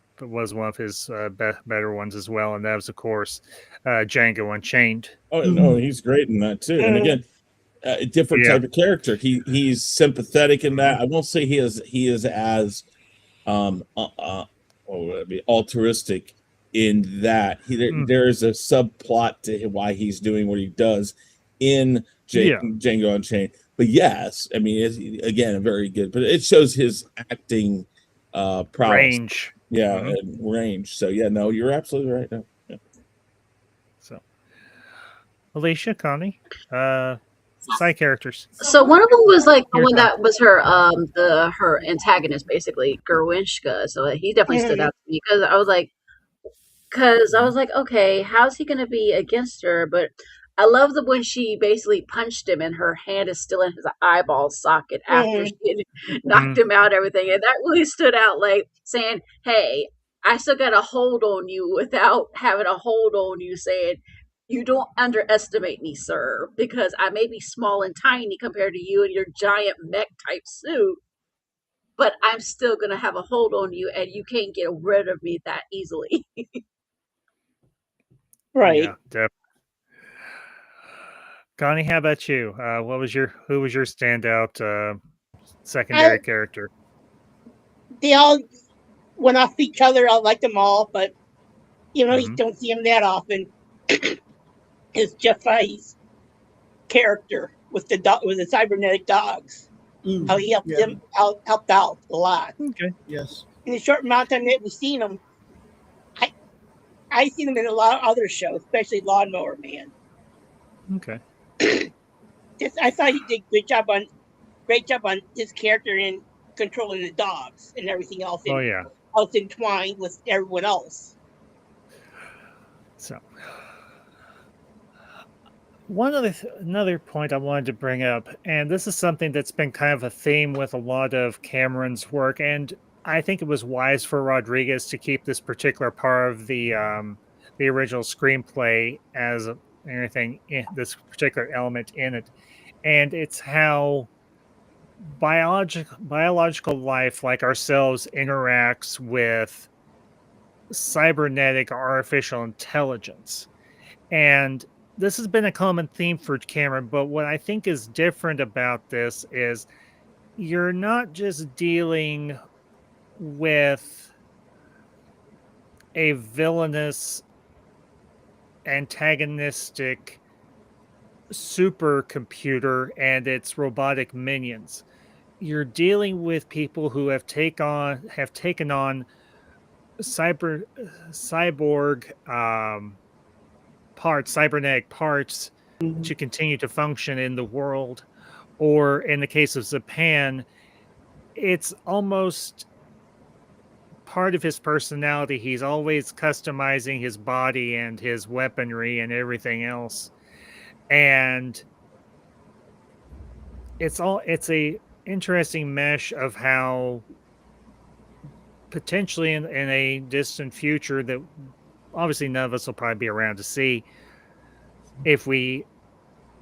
ones as well, and that was, of course, Django Unchained. Oh no, he's great in that too. And again, a different type of character. He's sympathetic in that. I won't say he is as altruistic in that. There is a subplot to why he's doing what he does in Django Unchained. But yes, I mean, it's, again, very good. But it shows his acting prowess. Range. And range. So yeah, no, you're absolutely right. No. Yeah. So, Alicia, Connie, side characters. So one of them was like the one that was her antagonist, basically Gerwinska. So he definitely stood out to me because I was like, okay, how's he gonna be against her? But I love the when she basically punched him and her hand is still in his eyeball socket after she knocked him out, everything, and that really stood out. Like saying, "Hey, I still got a hold on you without having a hold on you." Saying, "You don't underestimate me, sir, because I may be small and tiny compared to you and your giant mech type suit, but I'm still gonna have a hold on you, and you can't get rid of me that easily." Right. Yeah, definitely. Connie, how about you? Who was your standout secondary character? They all went off each other. I like them all, but you don't see them that often. It's Jeff Fahey's character with the cybernetic dogs. How he helped them helped out a lot. Okay. Yes. In the short amount of time that we've seen him, I seen him in a lot of other shows, especially Lawnmower Man. Okay. I thought he did great job on his character in controlling the dogs and everything else. Else entwined with everyone else. So, another point I wanted to bring up, and this is something that's been kind of a theme with a lot of Cameron's work, and I think it was wise for Rodriguez to keep this particular part of the original screenplay as anything, this particular element in it, and it's how biological life like ourselves interacts with cybernetic artificial intelligence. And this has been a common theme for Cameron, but what I think is different about this is you're not just dealing with a villainous, antagonistic supercomputer and its robotic minions. You're dealing with people who have taken on cyborg parts, cybernetic parts, to continue to function in the world. Or in the case of Zapan, it's almost part of his personality. He's always customizing his body and his weaponry and everything else. And it's a interesting mesh of how potentially in a distant future that obviously none of us will probably be around to see, if we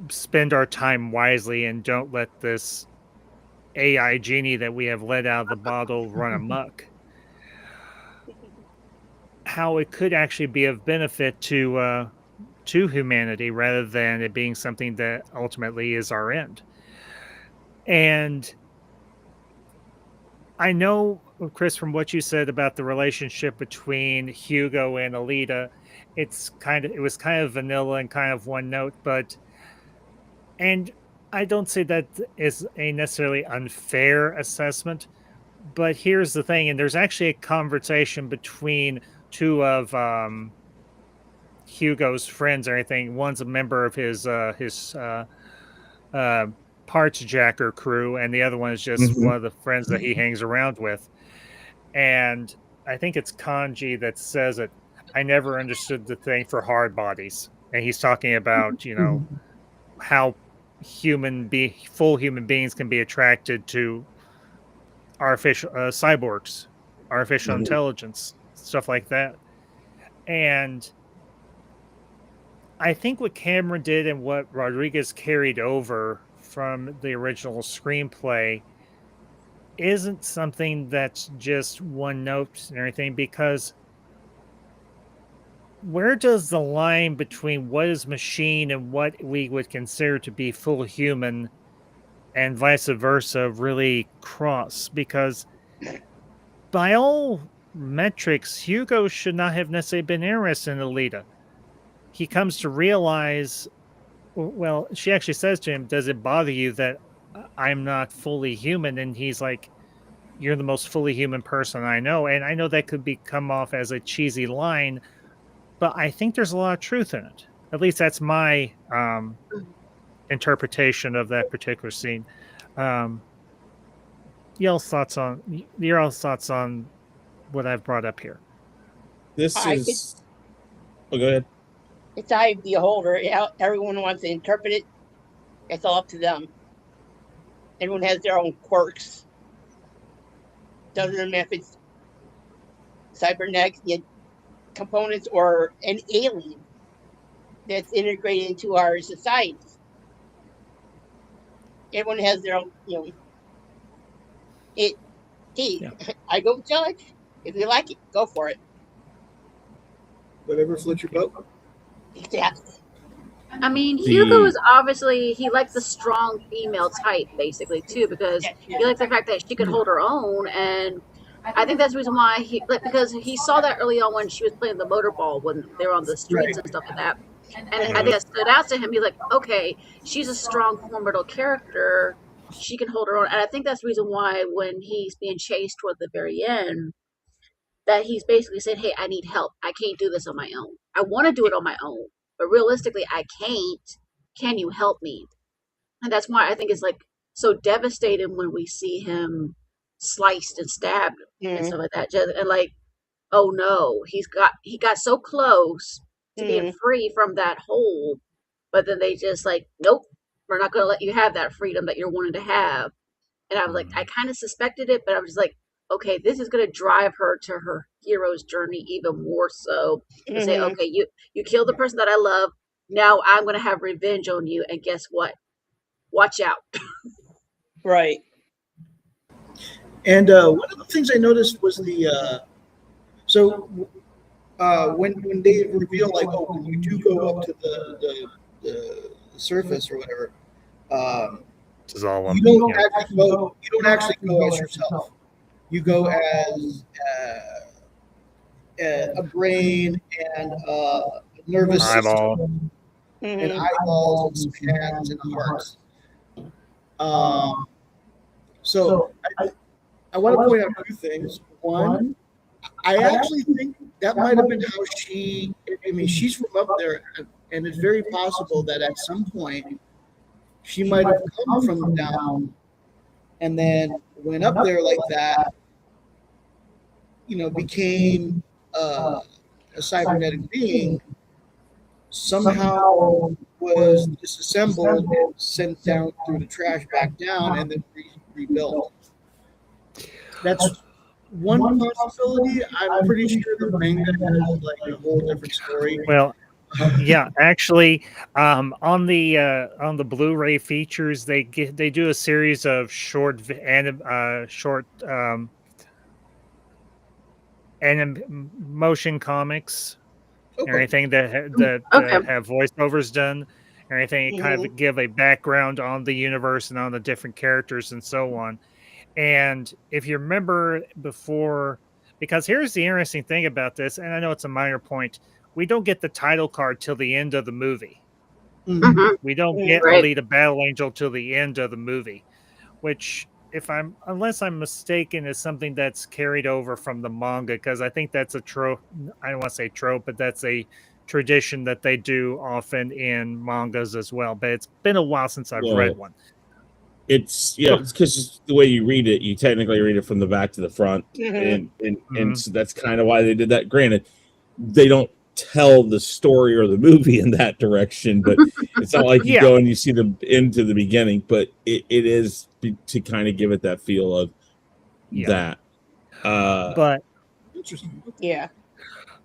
spend our time wisely and don't let this AI genie that we have let out of the bottle run amok, how it could actually be of benefit to to humanity rather than it being something that ultimately is our end. And I know, Chris, from what you said about the relationship between Hugo and Alita, it was kind of vanilla and kind of one note, and I don't say that is a necessarily unfair assessment, but here's the thing, and there's actually a conversation between two of Hugo's friends or anything. One's a member of his uh, parts jacker crew, and the other one is just one of the friends that he hangs around with. And I think it's Kanji that says it. I never understood the thing for hard bodies, and he's talking about how full human beings can be attracted to artificial cyborgs, artificial intelligence, stuff like that. And I think what Cameron did and what Rodriguez carried over from the original screenplay isn't something that's just one note and everything, because where does the line between what is machine and what we would consider to be full human and vice versa really cross? Because by all metrics, Hugo should not have necessarily been interested in Alita. He comes to realize, well, she actually says to him, does it bother you that I'm not fully human? And he's like, you're the most fully human person I know. And I know that could come off as a cheesy line, but I think there's a lot of truth in it. At least that's my interpretation of that particular scene. Your thoughts on what I've brought up here? Oh, go ahead. It's eye of the beholder. Everyone wants to interpret it. It's all up to them. Everyone has their own quirks. Doesn't matter if it's cybernetic components or an alien that's integrated into our society. Everyone has their own, I go judge. If you like it, go for it. Whatever floats your boat. Exactly. I mean, Hugo is obviously, he likes the strong female type, basically, too, because he likes the fact that she could hold her own, and I think that's the reason why because he saw that early on when she was playing the motorball when they were on the streets and stuff like that. And I think that stood out to him. He's like, okay, she's a strong, formidable character. She can hold her own. And I think that's the reason why when he's being chased toward the very end, that he's basically said, hey, I need help. I can't do this on my own. I want to do it on my own, but realistically, I can't. Can you help me? And that's why I think it's like so devastating when we see him sliced and stabbed and stuff like that. And like, oh no, he got so close to being free from that hold, but then they just like, nope, we're not going to let you have that freedom that you're wanting to have. And I was like, I kind of suspected it, but I was like, okay, this is going to drive her to her hero's journey even more so. To say, okay, you killed the person that I love. Now I'm going to have revenge on you. And guess what? Watch out. Right. And one of the things I noticed was when they reveal, like, oh, when you do go up to the surface or whatever, you don't actually go as yourself. You go as a brain and a nervous system and eyeballs and some hands and hearts. So I want to point out two things. One, I actually think that might have been how she's from up there, and it's very possible that at some point she might have come from down and then went up there like that, became a cybernetic being, somehow was disassembled and sent down through the trash back down and then rebuilt. That's one possibility. I'm pretty sure the manga has like a whole different story. Well, yeah, actually, on the Blu-ray features, they do a series of short motion comics and everything that have voiceovers done, and everything kind of give a background on the universe and on the different characters and so on. And if you remember before, because here's the interesting thing about this, and I know it's a minor point, we don't get the title card till the end of the movie. We don't get Alita Battle Angel till the end of the movie, which, unless I'm mistaken, is something that's carried over from the manga, because I think that's a trope. I don't want to say trope, but that's a tradition that they do often in mangas as well. But it's been a while since I've read one. It's because the way you read it, you technically read it from the back to the front, and so that's kind of why they did that. Granted, they don't tell the story or the movie in that direction, but it's not like you go and you see the end to the beginning, but it is to kind of give it that feel of that. But interesting.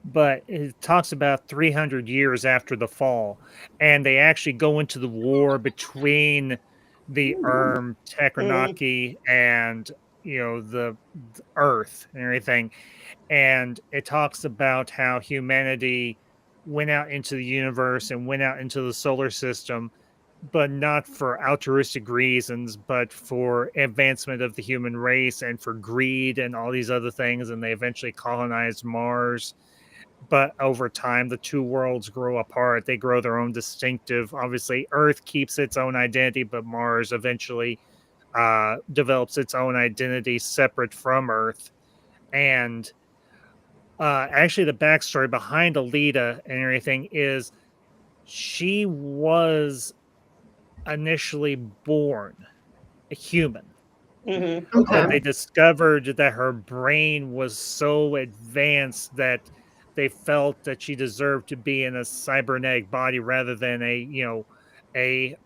But it talks about 300 years after the fall, and they actually go into the war between the Techronaki and the Earth and everything. And it talks about how humanity went out into the universe and went out into the solar system, but not for altruistic reasons, but for advancement of the human race and for greed and all these other things. And they eventually colonized Mars. But over time, the two worlds grow apart. They grow their own distinctive. Obviously, Earth keeps its own identity, but Mars eventually develops its own identity separate from Earth. And actually, the backstory behind Alita and everything is she was initially born a human. But they discovered that her brain was so advanced that they felt that she deserved to be in a cybernetic body rather than a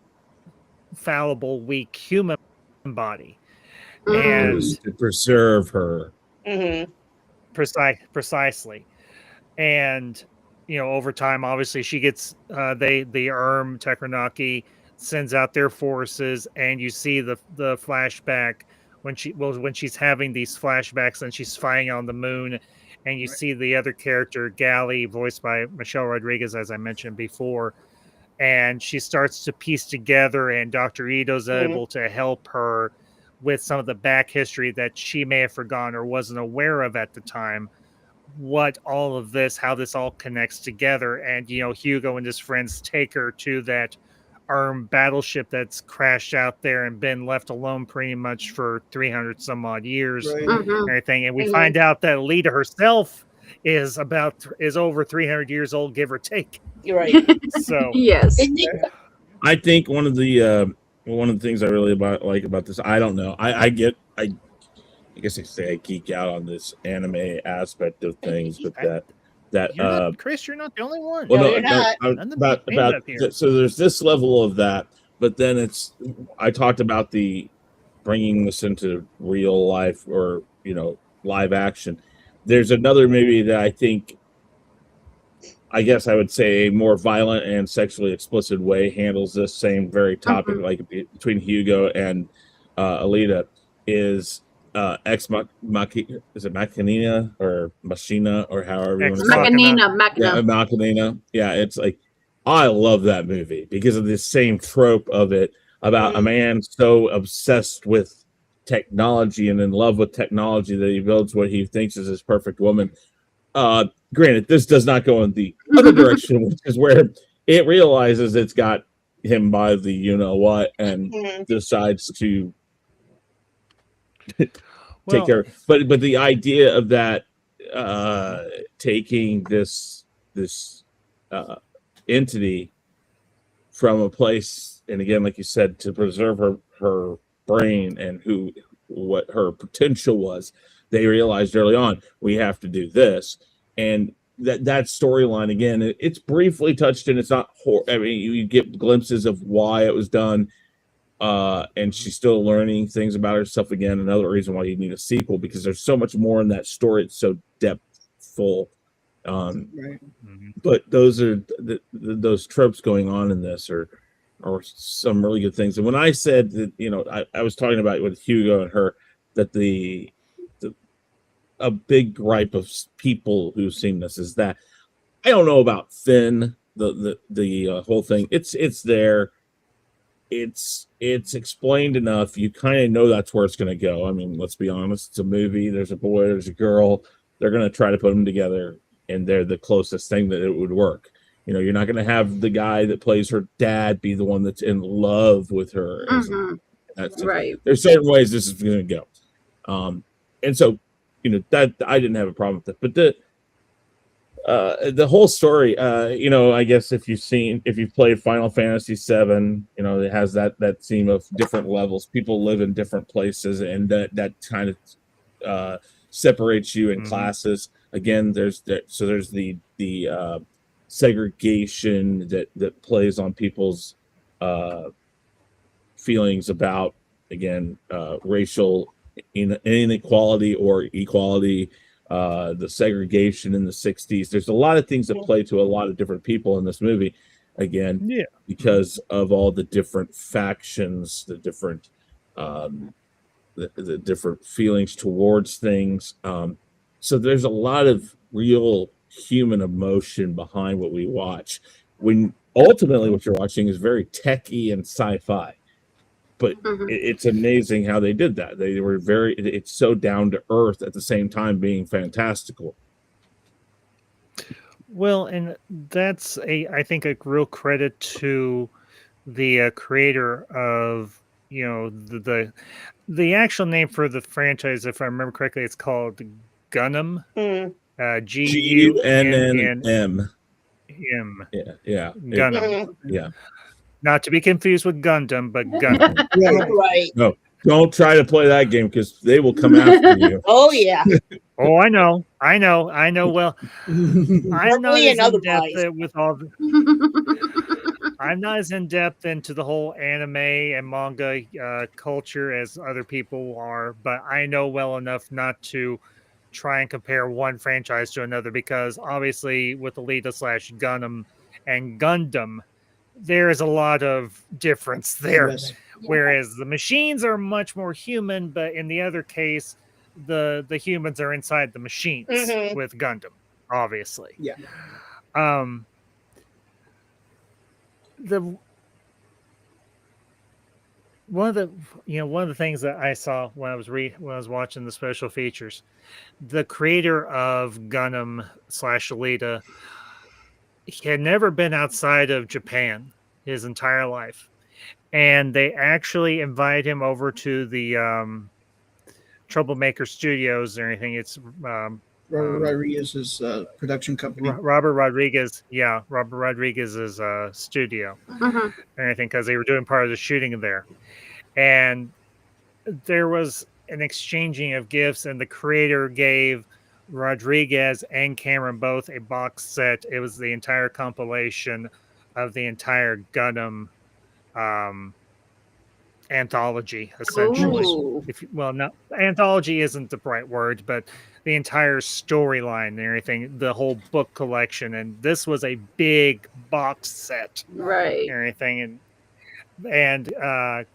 fallible, weak human body. And to preserve her. Precisely. And over time, obviously, she gets the Techronaki sends out their forces, and you see the flashback when she's having these flashbacks and she's fighting on the moon, and you see the other character Gally, voiced by Michelle Rodriguez, as I mentioned before, and she starts to piece together, and Dr. Ito's able to help her with some of the back history that she may have forgotten or wasn't aware of at the time, how this all connects together. And Hugo and his friends take her to that battleship that's crashed out there and been left alone pretty much for 300 some odd years and everything. And we find out that Alita herself is over 300 years old, give or take. You're right. So yes, I think one of the things I really like about this, I don't know, I guess I say I geek out on this anime aspect of things, but Chris, you're not the only one. Well, so there's this level of that, but then I talked about the bringing this into real life or live action. There's another movie that I guess I would say a more violent and sexually explicit way handles this same very topic, like between Hugo and Alita, is Ex Machina, is it Machina or Machina or however you want to say it? Machina. Yeah, it's like, I love that movie because of this same trope of it about a man so obsessed with technology and in love with technology that he builds what he thinks is his perfect woman. Granted, this does not go in the other direction, which is where it realizes it's got him by the you-know-what and decides to take care. But the idea of that taking this entity from a place, and again, like you said, to preserve her brain and what her potential was, they realized early on, we have to do this. And that storyline, again, it's briefly touched, and it's not I mean, you get glimpses of why it was done. And she's still learning things about herself again. Another reason why you need a sequel, because there's so much more in that story. It's so depthful. But those are those tropes going on in this are some really good things. And when I said that, I was talking about with Hugo and her, that a big gripe of people who've seen this is that I don't know about thin, the whole thing. It's there. It's explained enough. You kind of know that's where it's going to go. I mean, let's be honest. It's a movie. There's a boy. There's a girl. They're going to try to put them together, and they're the closest thing that it would work. You know, you're not going to have the guy that plays her dad be the one that's in love with her. Right. There's certain ways this is going to go, and so you know that I didn't have a problem with it, but the whole story, you know, I guess if you've played Final Fantasy VII, you know, it has that theme of different levels. People live in different places, and that kind of separates you in classes. Again, there's the segregation that plays on people's feelings about, again, racial inequality or equality. The segregation in the 60s. There's a lot of things that play to a lot of different people in this movie, again, because of all the different factions, the different the different feelings towards things. So there's a lot of real human emotion behind what we watch. When ultimately what you're watching is very techy and sci-fi. But it's amazing how they did that. They were it's so down to earth at the same time being fantastical. Well, and that's I think a real credit to the creator of, you know, the actual name for the franchise, if I remember correctly, it's called Gundam. Gunnm. Yeah. Gundam. Yeah. Not to be confused with Gundam, but Gundam. Right. No, don't try to play that game because they will come after you. Oh yeah. Oh, I know. Well, I'm not as in depth with all I'm not as in depth into the whole anime and manga culture as other people are, but I know well enough not to try and compare one franchise to another, because obviously with ALITA / Gundam and Gundam, there is a lot of difference there. Yes. Whereas the machines are much more human, but in the other case, the humans are inside the machines with Gundam, obviously. Yeah. One of the things that I saw when I was watching the special features, the creator of Gundam / ALITA, he had never been outside of Japan his entire life. And they actually invited him over to the Troublemaker Studios or anything. It's Robert Rodriguez's production company. Robert Rodriguez's studio and everything, because they were doing part of the shooting there. And there was an exchanging of gifts, and the creator gave Rodriguez and Cameron both a box set. It was the entire compilation of the entire Gundam anthology, essentially. Not anthology isn't the right word, but the entire storyline and everything, the whole book collection. And this was a big box set, right? And everything, and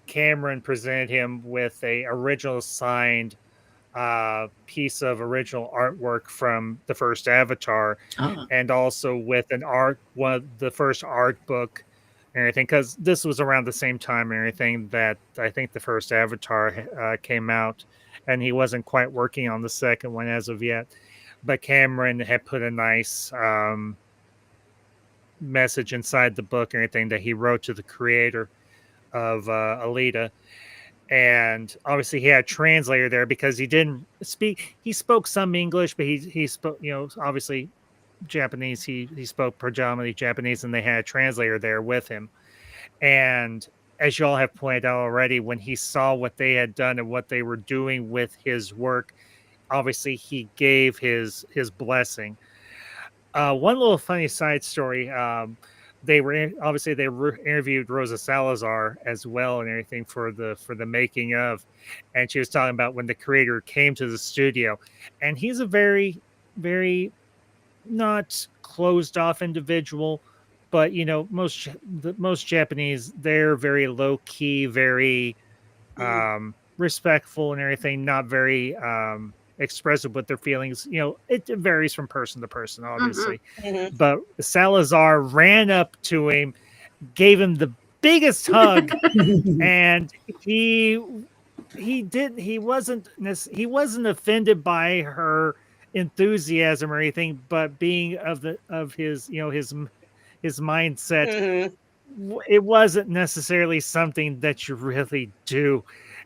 Cameron presented him with a original signed piece of original artwork from the first Avatar, and also with one of the first art book and everything, because this was around the same time and everything that I think the first Avatar came out, and he wasn't quite working on the second one as of yet. But Cameron had put a nice message inside the book and everything that he wrote to the creator of ALITA. And obviously he had a translator there because he didn't speak. He spoke some English, but he spoke, obviously Japanese. He spoke predominantly Japanese, and they had a translator there with him. And as you all have pointed out already, when he saw what they had done and what they were doing with his work, obviously he gave his blessing. One little funny side story. They interviewed Rosa Salazar as well and everything for the making of, and she was talking about when the creator came to the studio, and he's a very, very not closed off individual, but most Japanese, they're very low key, very respectful and everything, not very expressive with their feelings. It varies from person to person, obviously. Mhm. But Salazar ran up to him, gave him the biggest hug, and he wasn't offended by her enthusiasm or anything, but being of his his mindset, Mhm. it wasn't necessarily something that you really do.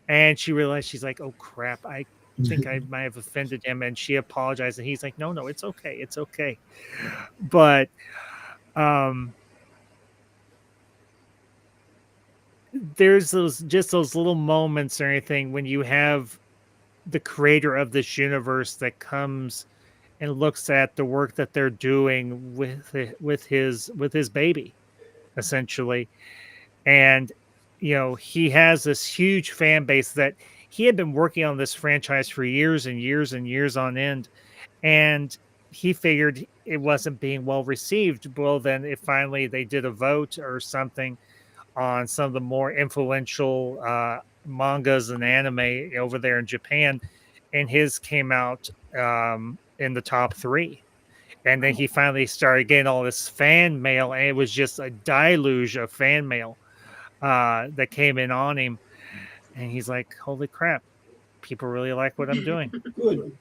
And she realized, she's like, oh crap, I think I might have offended him, and she apologized, and he's like, no, it's okay, it's okay. But there's those little moments or anything when you have the creator of this universe that comes and looks at the work that they're doing with his baby, essentially. And he has this huge fan base that he had been working on this franchise for years and years and years on end, and he figured it wasn't being well received. Well, then if finally they did a vote or something on some of the more influential mangas and anime over there in Japan, and his came out in the top 3. And then he finally started getting all this fan mail, and it was just a deluge of fan mail that came in on him. And he's like, holy crap, people really like what I'm doing. Good.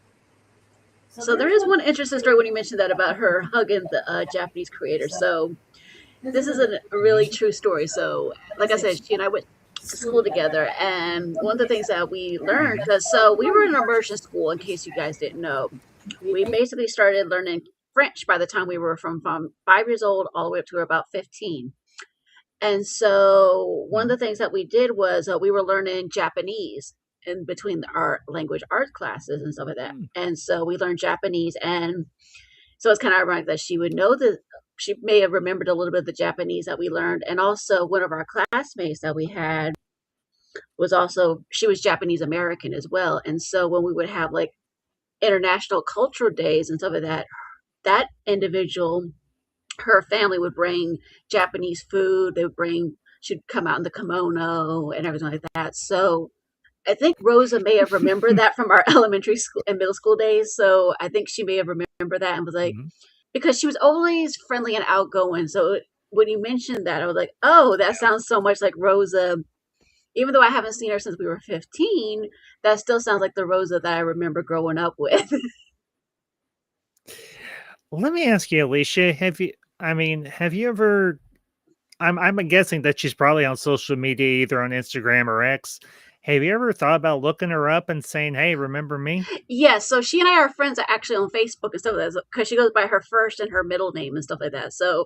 So there is one interesting story when you mentioned that about her hugging the Japanese creator. So this is a really true story. So like I said, she and I went to school together, and one of the things that we learned, so we were in an immersion school, in case you guys didn't know. We basically started learning French by the time we were from 5 years old all the way up to about 15. And so one of the things that we did was we were learning Japanese in between our language arts classes and stuff like that. And so we learned Japanese, and so it's kind of ironic that she would know that she may have remembered a little bit of the Japanese that we learned. And also one of our classmates that we had she was Japanese American as well. And so when we would have like international cultural days and stuff like that, that individual, her family would bring Japanese food. She'd come out in the kimono and everything like that. So I think Rosa may have remembered that from our elementary school and middle school days. So I think she may have remembered that and was like, because she was always friendly and outgoing. So when you mentioned that, I was like, oh, that sounds so much like Rosa. Even though I haven't seen her since we were 15, that still sounds like the Rosa that I remember growing up with. Let me ask you, Alicia, have you ever, I'm guessing that she's probably on social media, either on Instagram or X. Have you ever thought about looking her up and saying, hey, remember me? Yes. So she and I are friends actually on Facebook and stuff like that, because she goes by her first and her middle name and stuff like that. So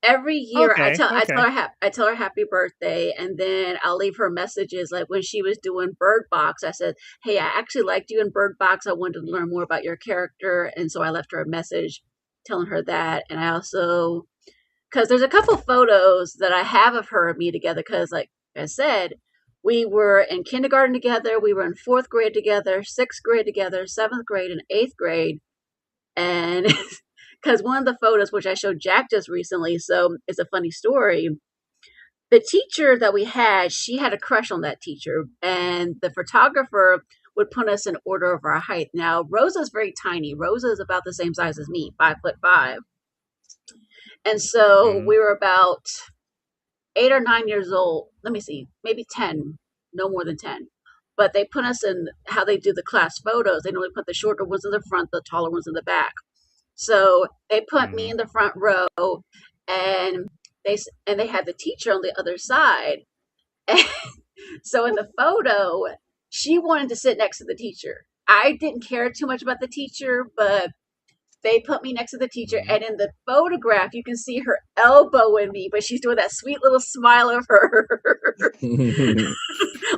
every year I tell her happy birthday, and then I'll leave her messages. Like when she was doing Bird Box, I said, hey, I actually liked you in Bird Box. I wanted to learn more about your character. And so I left her a message telling her that. And I also, because there's a couple photos that I have of her and me together, because like I said, we were in kindergarten together, we were in 4th grade together, 6th grade together, 7th grade, and 8th grade. And because one of the photos, which I showed Jack just recently, so it's a funny story. The teacher that we had, she had a crush on that teacher, and the photographer would put us in order of our height. Now, Rosa's very tiny. Rosa is about the same size as me, 5'5". And so we were about 8 or 9 years old. Let me see, maybe 10, no more than 10. But they put us in how they do the class photos. They normally put the shorter ones in the front, the taller ones in the back. So they put me in the front row, and they had the teacher on the other side. And so in the photo, she wanted to sit next to the teacher. I didn't care too much about the teacher, but they put me next to the teacher, and in the photograph, you can see her elbowing me, but she's doing that sweet little smile of her.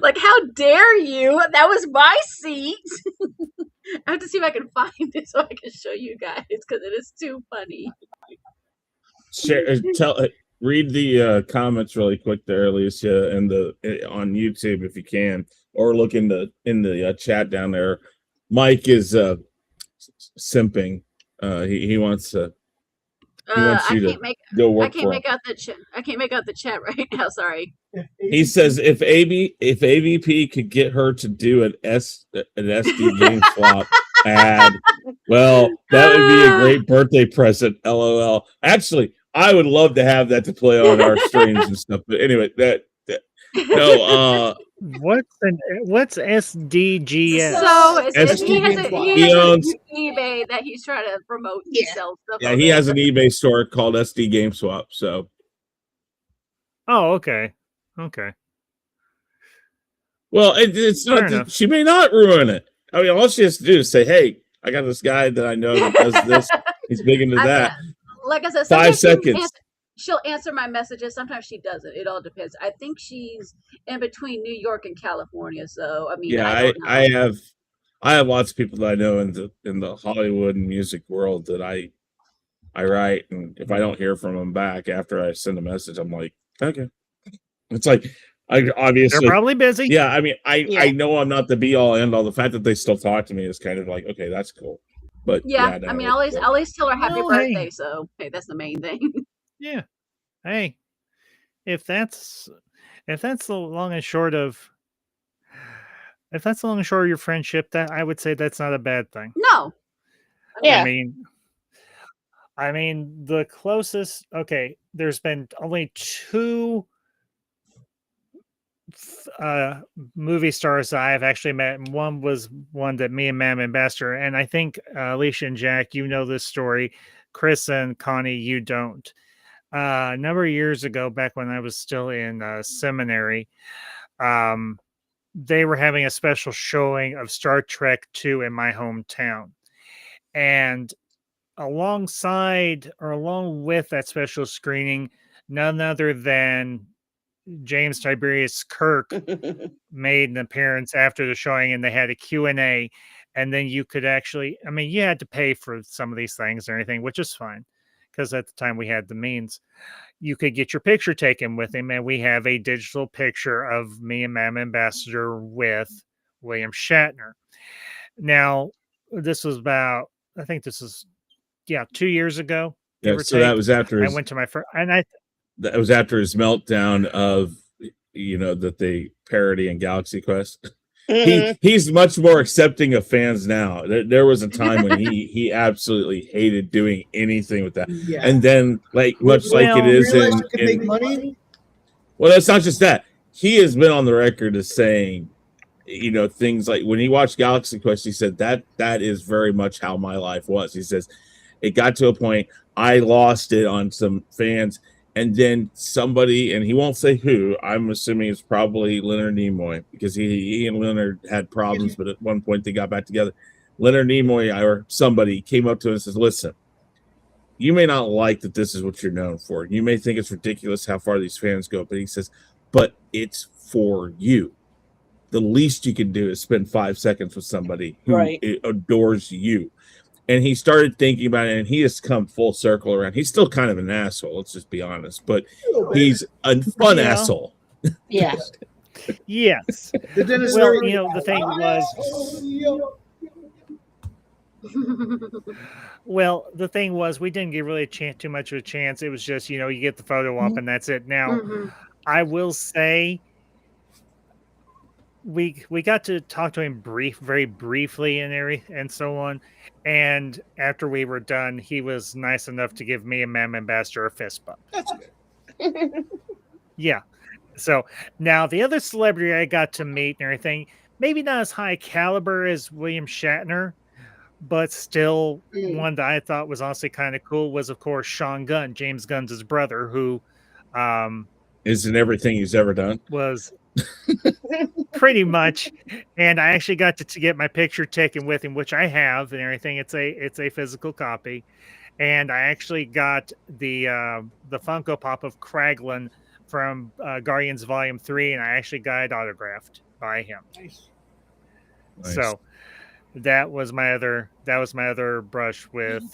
Like, how dare you? That was my seat. I have to see if I can find it so I can show you guys, because it is too funny. Read the comments really quick there, Alicia, and on YouTube if you can, or look in the chat down there. Mike is simping. He wants to He wants I you can't to make go I work can't for him. make out the chat. I can't make out the chat right now. Sorry. He says if AVP could get her to do an SD game swap ad, well, that would be a great birthday present. LOL. Actually, I would love to have that to play on our streams and stuff. But anyway, no. What's SDGS? So he has he owns. an eBay that he's trying to promote and Yeah. sell stuff. Yeah, on he there. has an eBay store called SD Game Swap. So, Oh, okay. well, it's Fair not. enough. She may not ruin it. I mean, all she has to do is say, "Hey, I got this guy that I know that does this. He's big into that." Like I said, 5 sometimes seconds. she'll answer my messages. Sometimes she doesn't. It all depends. I think she's in between New York and California. So I mean, Yeah, I don't know. I have lots of people that I know in the Hollywood and music world that I write, and if I don't hear from them back after I send a message, I'm like, okay. It's like I obviously They're probably busy. Yeah, I mean, I know I'm not the be all end all. The fact that they still talk to me is kind of like, okay, that's cool. But Yeah, no, I mean, I always tell her happy Well, birthday. hey. So hey, that's the main thing. Yeah. Hey, if that's the long and short of your friendship, that I would say that's not a bad thing. No. Yeah. I mean, the closest. Okay, there's been only 2 movie stars that I've actually met, and one was one that me and Mam Ambassador, and I think Alicia and Jack, you know this story. Chris and Connie, you don't. A number of years ago, back when I was still in seminary, they were having a special showing of Star Trek II in my hometown, and alongside or along with that special screening, none other than James Tiberius Kirk made an appearance after the showing, and they had a Q&A, and then you could actually, I mean, you had to pay for some of these things or anything, which is fine, because at the time we had the means. You could get your picture taken with him, and we have a digital picture of me and Mam Ambassador with William Shatner. Now, this was about, I think this is, 2 years ago. Yeah, so that was after I went to my first, and that was after his meltdown of, that they parody in Galaxy Quest. He's much more accepting of fans now. There was a time when he absolutely hated doing anything with that. Yeah. And then, like it is make money. Well, it's not just that. He has been on the record as saying, things like when he watched Galaxy Quest, he said that is very much how my life was. He says it got to a point I lost it on some fans. And then somebody, and he won't say who, I'm assuming it's probably Leonard Nimoy, because he and Leonard had problems, but at one point they got back together. Leonard Nimoy or somebody came up to him and says, listen, you may not like that this is what you're known for. You may think it's ridiculous how far these fans go, but he says, but it's for you. The least you can do is spend 5 seconds with somebody who adores you. And he started thinking about it, and he has come full circle around. He's still kind of an asshole, let's just be honest, but he's a fun asshole. Yeah. Yes. The the thing was, the thing was, we didn't get really too much of a chance. It was just, you get the photo up and that's it. Now, I will say, we got to talk to him very briefly and so on. And after we were done, he was nice enough to give me and Mam Ambassador a fist bump. That's good. Yeah. So now the other celebrity I got to meet and everything, maybe not as high caliber as William Shatner, but still one that I thought was honestly kind of cool was, of course, Sean Gunn, James Gunn's brother, who is in everything he's ever done. Was pretty much, and I actually got to get my picture taken with him, which I have and everything. It's a physical copy, and I actually got the Funko Pop of Kraglin from Guardians Volume 3, and I actually got it autographed by him. Nice. So that was my other brush with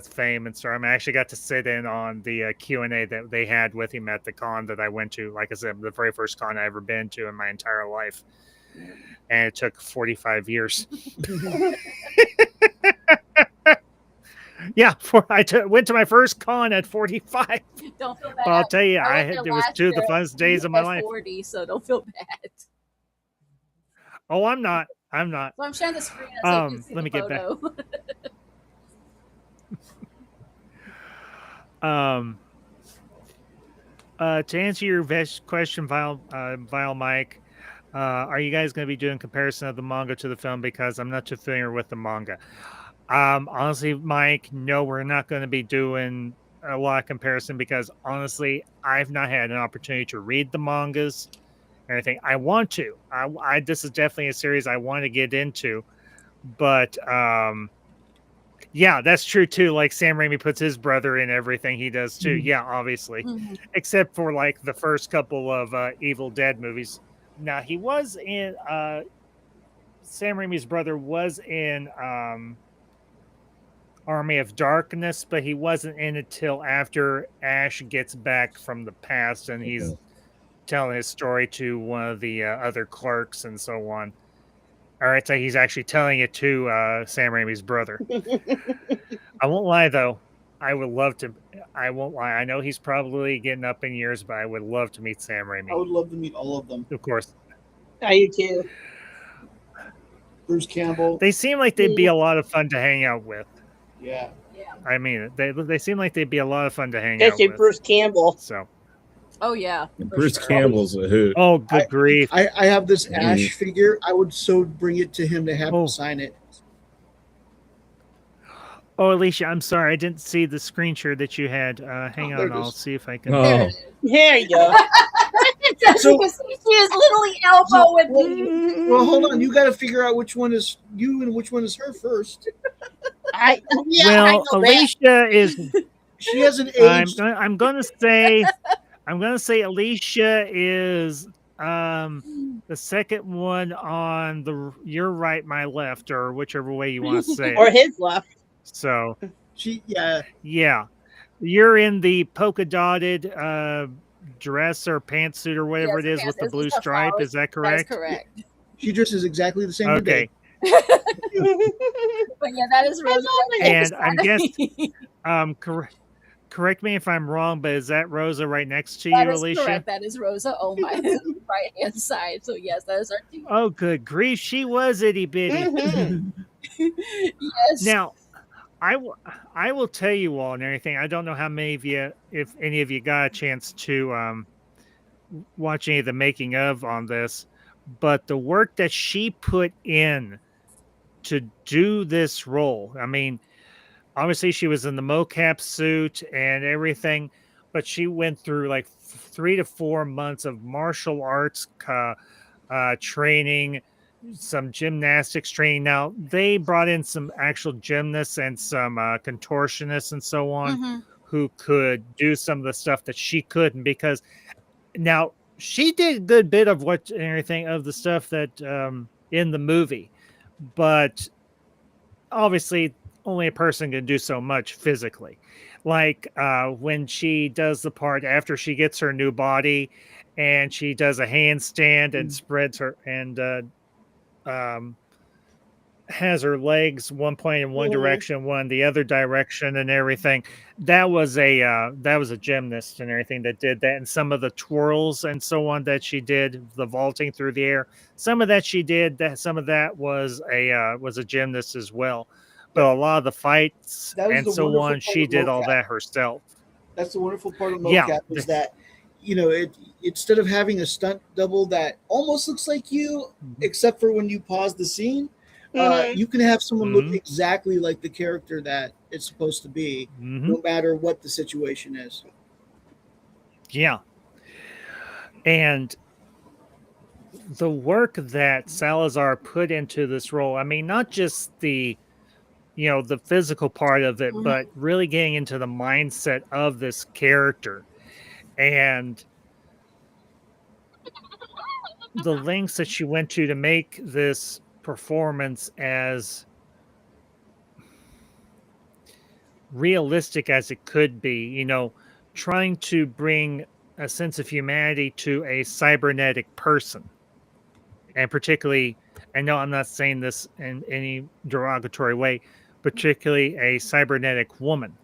fame and stardom. I actually got to sit in on the Q&A that they had with him at the con that I went to. Like I said, the very first con I ever been to in my entire life, and it took 45 years. Yeah, went to my first con at 45. Don't feel bad. But I'll tell you, went there it was last 2 of the year funnest days of my at life. 40, so don't feel bad. Oh, I'm not. I'm not. So I'm sharing the screen so you can see Let me the get back. To answer your question, Vile Mike, are you guys going to be doing comparison of the manga to the film? Because I'm not too familiar with the manga. Honestly, Mike, no, we're not going to be doing a lot of comparison because honestly, I've not had an opportunity to read the mangas or anything. I want to. This is definitely a series I want to get into, but yeah, that's true too. Like Sam Raimi puts his brother in everything he does too. Yeah, obviously, except for like the first couple of Evil Dead movies. Now he was in. Sam Raimi's brother was in Army of Darkness, but he wasn't in it till after Ash gets back from the past and he's telling his story to one of the other clerks and so on. All right, so he's actually telling it to Sam Raimi's brother. I won't lie, though. I would love to. I won't lie. I know he's probably getting up in years, but I would love to meet Sam Raimi. I would love to meet all of them. Of course. I do too. Bruce Campbell. They seem like they'd be a lot of fun to hang out with. Yeah. I mean, they seem like they'd be a lot of fun to hang out Especially with. Bruce Campbell. So. Oh yeah. Bruce Campbell's a hoot. Oh, good grief! I have this Ash figure. I would so bring it to him to have him sign it. Oh, Alicia, I'm sorry. I didn't see the screen share that you had. Hang on. I'll see if I can. Oh. There you go. So, she is literally elbowing. Well, hold on. You got to figure out which one is you and which one is her first. Alicia is. She has an age. I'm gonna say Alicia is the second one on the your right, my left, or whichever way you want to say it. Or his left. So yeah. You're in the polka dotted dress or pantsuit or whatever it is with the blue stripe. Is that correct? That's correct. She dresses exactly the same Okay. But yeah, that is Rosa. And I'm guessing, correct me if I'm wrong, but is that Rosa right next to you, Alicia? Correct. That is Rosa on my right hand side. So yes, that is our team. Oh, good grief! She was itty bitty. Yes. Now, I will tell you all and everything. I don't know how many of you, if any of you got a chance to watch any of the making of on this, but the work that she put in to do this role. I mean, obviously she was in the mocap suit and everything, but she went through like 3 to 4 months of martial arts training, some gymnastics training. Now they brought in some actual gymnasts and some contortionists and so on who could do some of the stuff that she couldn't, because now she did a good bit of what and everything of the stuff that in the movie, but obviously only a person can do so much physically. Like when she does the part after she gets her new body and she does a handstand and spreads her and has her legs one point in one direction, one the other direction, and everything. That was a gymnast and everything that did that, and some of the twirls and so on that she did, the vaulting through the air. Some of that she did. Some of that was a gymnast as well. But a lot of the fights and so on, she did all that herself. That's the wonderful part of mocap is that, instead of having a stunt double that almost looks like you, except for when you pause the scene, you can have someone look exactly like the character that it's supposed to be, no matter what the situation is. Yeah. And the work that Salazar put into this role, I mean, not just the physical part of it, but really getting into the mindset of this character and the lengths that she went to make this performance as realistic as it could be, trying to bring a sense of humanity to a cybernetic person. And particularly, I know I'm not saying this in any derogatory way, particularly a cybernetic woman,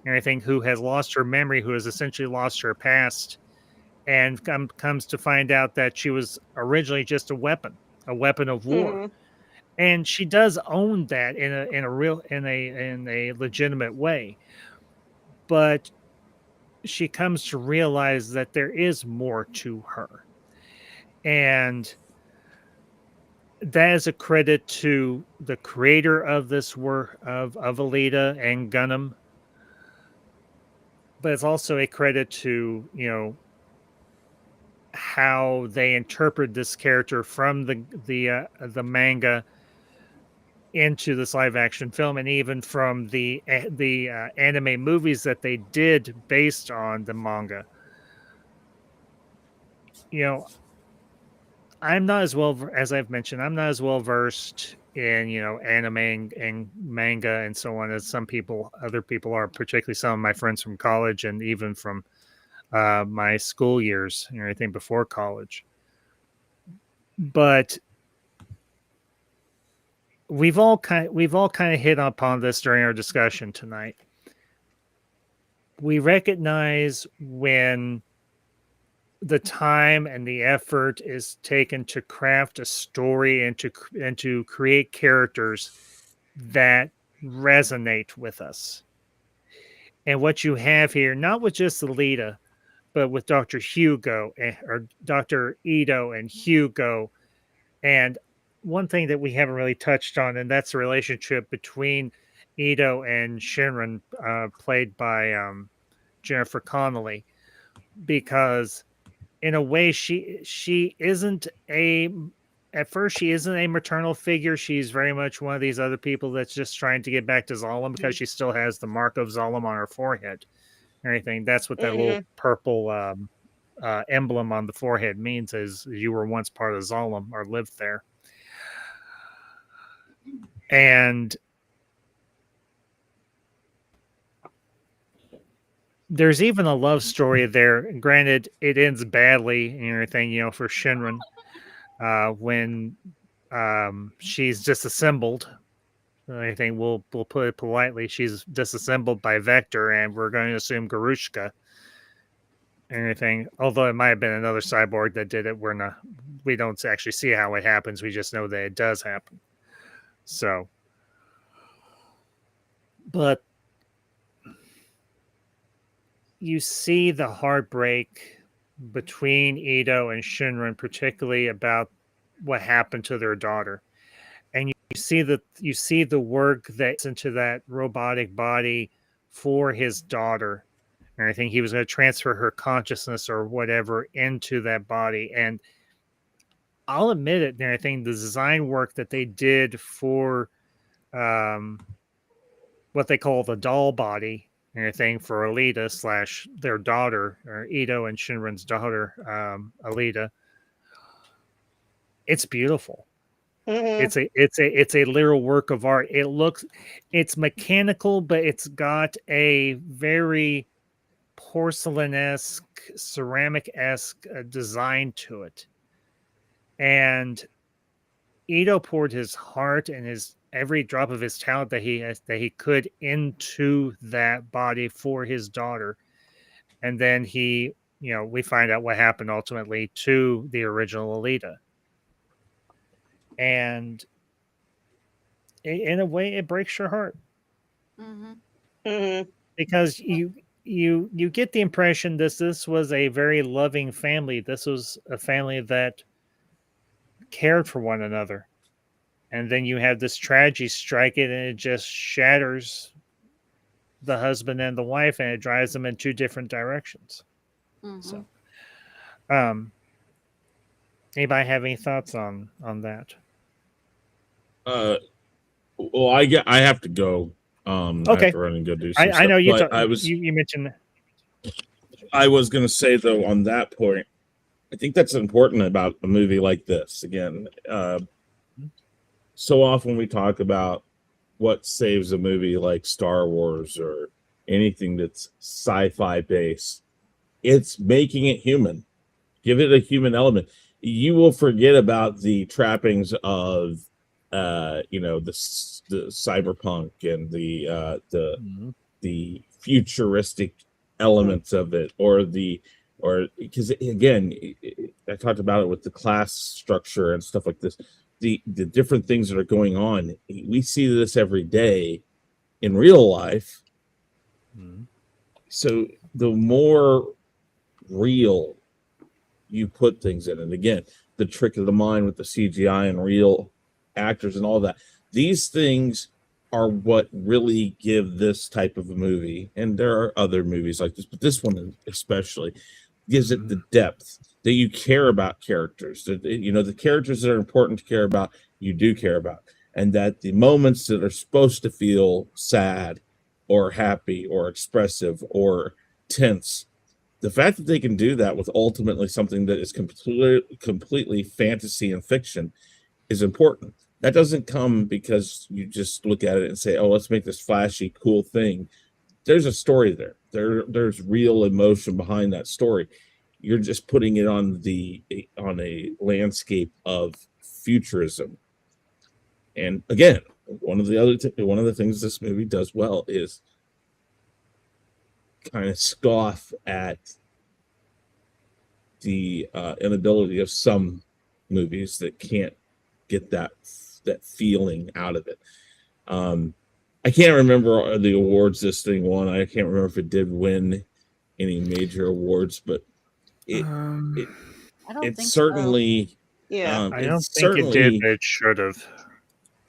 everything, who has lost her memory, who has essentially lost her past, and comes to find out that she was originally just a weapon of war. Mm-hmm. And she does own that in a legitimate way, but she comes to realize that there is more to her, and that is a credit to the creator of this work of ALITA and Gunnam, but it's also a credit to, how they interpret this character from the manga into this live action film, and even from the anime movies that they did based on the manga. I'm not as well, as I've mentioned, I'm not as well versed in, anime and manga and so on as other people are, particularly some of my friends from college and even from my school years and everything before college. But we've all kind of hit upon this during our discussion tonight. We recognize when the time and the effort is taken to craft a story and to create characters that resonate with us. And what you have here, not with just ALITA, but with Dr. Hugo or Dr. Ito and Hugo. And one thing that we haven't really touched on, and that's the relationship between Ito and Shinran, played by Jennifer Connelly, because in a way she isn't at first she isn't a maternal figure. She's very much one of these other people that's just trying to get back to Zalem because she still has the mark of Zalem on her forehead and everything. That's what that little purple emblem on the forehead means, is you were once part of Zalem or lived there. And there's even a love story there. Granted, it ends badly and everything, for Shinran, when she's disassembled. I think we'll put it politely. She's disassembled by Vector, and we're going to assume Garushka and everything. Although it might have been another cyborg that did it. We don't actually see how it happens. We just know that it does happen. So, but you see the heartbreak between Ito and Shinran, particularly about what happened to their daughter. And you see the work that's into that robotic body for his daughter. And I think he was going to transfer her consciousness or whatever into that body. And I'll admit it, and I think the design work that they did for what they call the doll body, anything for ALITA / their daughter, or Ito and Shinran's daughter, ALITA. It's beautiful. Mm-hmm. It's a literal work of art. It's mechanical, but it's got a very porcelain-esque, ceramic-esque design to it. And Ito poured his heart and his every drop of his talent that he could into that body for his daughter. And then we find out what happened ultimately to the original ALITA. And in a way, it breaks your heart. Mm-hmm. Mm-hmm. Because you get the impression this was a very loving family. This was a family that cared for one another. And then you have this tragedy strike it, and it just shatters the husband and the wife, and it drives them in two different directions. Mm-hmm. So, anybody have any thoughts on that? Well, I have to go. Okay. I have to run and go do some stuff. I know you. You mentioned. I was going to say though, on that point, I think that's important about a movie like this. Again, so often we talk about what saves a movie like Star Wars or anything that's sci-fi based. It's making it human. Give it a human element. You will forget about the trappings of the cyberpunk and Mhm. the futuristic elements of it, or because again, I talked about it with the class structure and stuff like this, the different things that are going on. We see this every day in real life. Mhm. So the more real you put things in, and again, the trick of the mind with the CGI and real actors and all that, these things are what really give this type of a movie, and there are other movies like this, but this one especially gives it the depth that you care about characters, that the characters that are important to care about, you do care about, and that the moments that are supposed to feel sad or happy or expressive or tense, the fact that they can do that with ultimately something that is completely fantasy and fiction is important. That doesn't come because you just look at it and say, oh, let's make this flashy, cool thing. There's a story there. There's real emotion behind that story. You're just putting it on a landscape of futurism. And again, one of the things this movie does well is kind of scoff at the inability of some movies that can't get that feeling out of it. I can't remember the awards this thing won. I can't remember if it did win any major awards, but it I don't think certainly so. Yeah. I don't think it did, but it should have.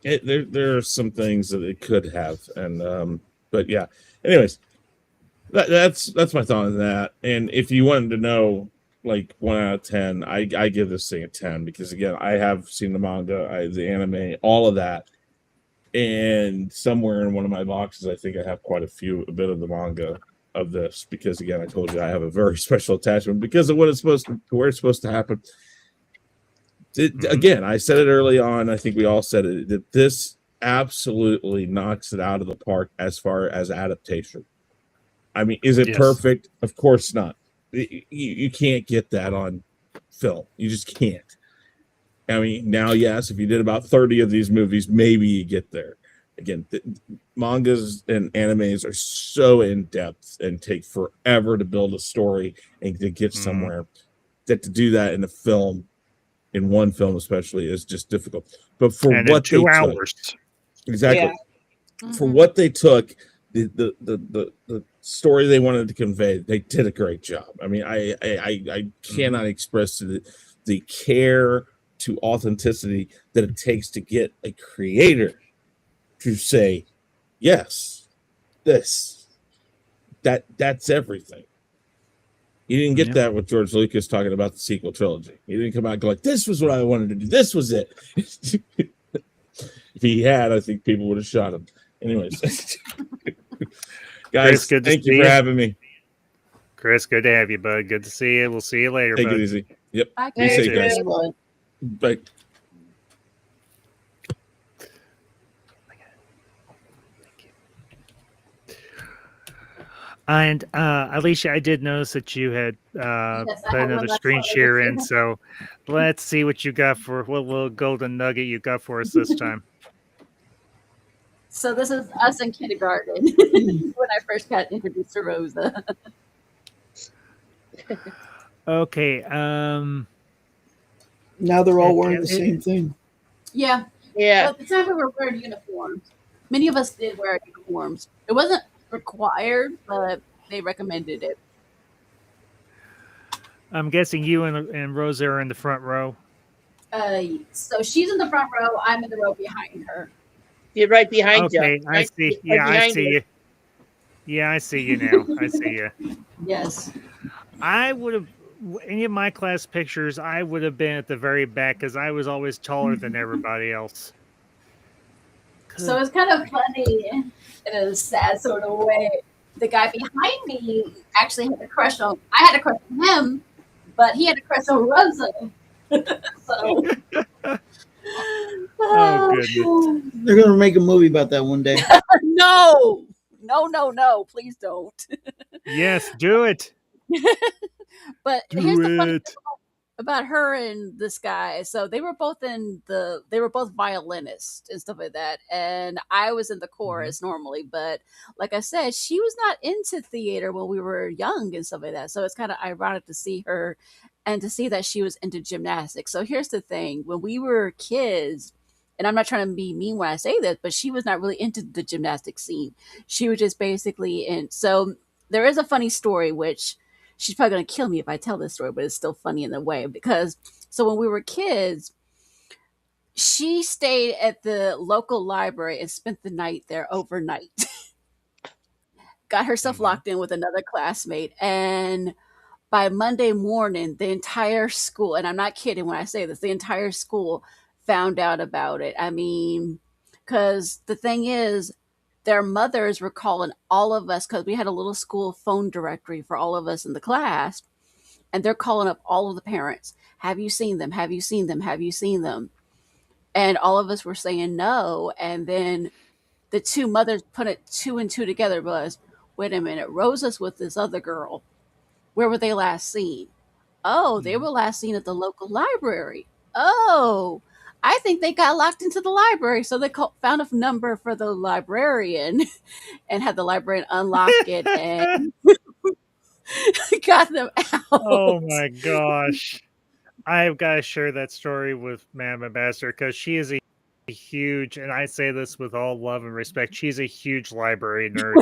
There are some things that it could have, and but yeah. Anyways, that's my thought on that. And if you wanted to know, like 1 out of 10, I give this thing a 10 because again, I have seen the manga, the anime, all of that, and somewhere in one of my boxes, I think I have quite a bit of the manga of this because again, I told you I have a very special attachment because of where it's supposed to happen. Again, I said it early on. I think we all said it, that this absolutely knocks it out of the park as far as adaptation. I mean, is it perfect? Of course not. You can't get that on film. You just can't. I mean, now, yes, if you did about 30 of these movies, maybe you get there. Again, mangas and animes are so in depth and take forever to build a story and to get somewhere, that to do that in a film, in one film especially, is just difficult. But for and what 2 they hours, took, exactly, for what they took, the story they wanted to convey, they did a great job. I mean, I cannot express the care to authenticity that it takes to get a creator to say, yes, that's everything. You didn't get that with George Lucas talking about the sequel trilogy. He didn't come out and go like, this was what I wanted to do. This was it. If he had, I think people would have shot him. Anyways. Guys, Chris, thank you for having me. Chris, good to have you, bud. Good to see you. We'll see you later, Take bud. it easy. Yep. Bye, Be safe, guys. Bye. And Alicia, I did notice that you had put another screen share in, so let's see what you got for what little golden nugget you got for us this time. So this is us in kindergarten when I first got introduced to Rosa. Okay. Now they're all wearing the same thing. Yeah. Yeah. But at the time we were wearing uniforms. Many of us did wear uniforms. It wasn't required, but they recommended it. I'm guessing you and Rosa are in the front row. So she's in the front row. I'm in the row behind her. You're right behind you. Okay, I see. Yeah, I see you. Yeah, I see you now. I see you. Yes. I would have, any of my class pictures, I would have been at the very back because I was always taller than everybody else. So it's kind of funny in a sad sort of way. The guy behind me actually had a crush on, I had a crush on him, but he had a crush on Rosa. So. Oh, goodness. They're going to make a movie about that one day. No. Please don't. Yes, do it. But do here's the funny it. thing about her and this guy. So they were both violinists and stuff like that. And I was in the chorus normally, but like I said, she was not into theater when we were young and stuff like that. So it's kind of ironic to see her and to see that she was into gymnastics. So here's the thing: when we were kids, and I'm not trying to be mean when I say this, but she was not really into the gymnastics scene. She was just basically in. So there is a funny story, which she's probably going to kill me if I tell this story, but it's still funny in a way because so when we were kids, she stayed at the local library and spent the night there overnight. Got herself locked in with another classmate, and by Monday morning, the entire school, and I'm not kidding when I say this, the entire school found out about it. I mean, because the thing is, their mothers were calling all of us because we had a little school phone directory for all of us in the class, and they're calling up all of the parents. Have you seen them? Have you seen them? Have you seen them? And all of us were saying no. And then the two mothers put it two and two together was, wait a minute, Rosa's with this other girl. Where were they last seen? Oh, they were last seen at the local library. Oh, I think they got locked into the library. So they found a number for the librarian and had the librarian unlock it and got them out. Oh my gosh. I've got to share that story with Madam Ambassador because she is a huge, and I say this with all love and respect, she's a huge library nerd.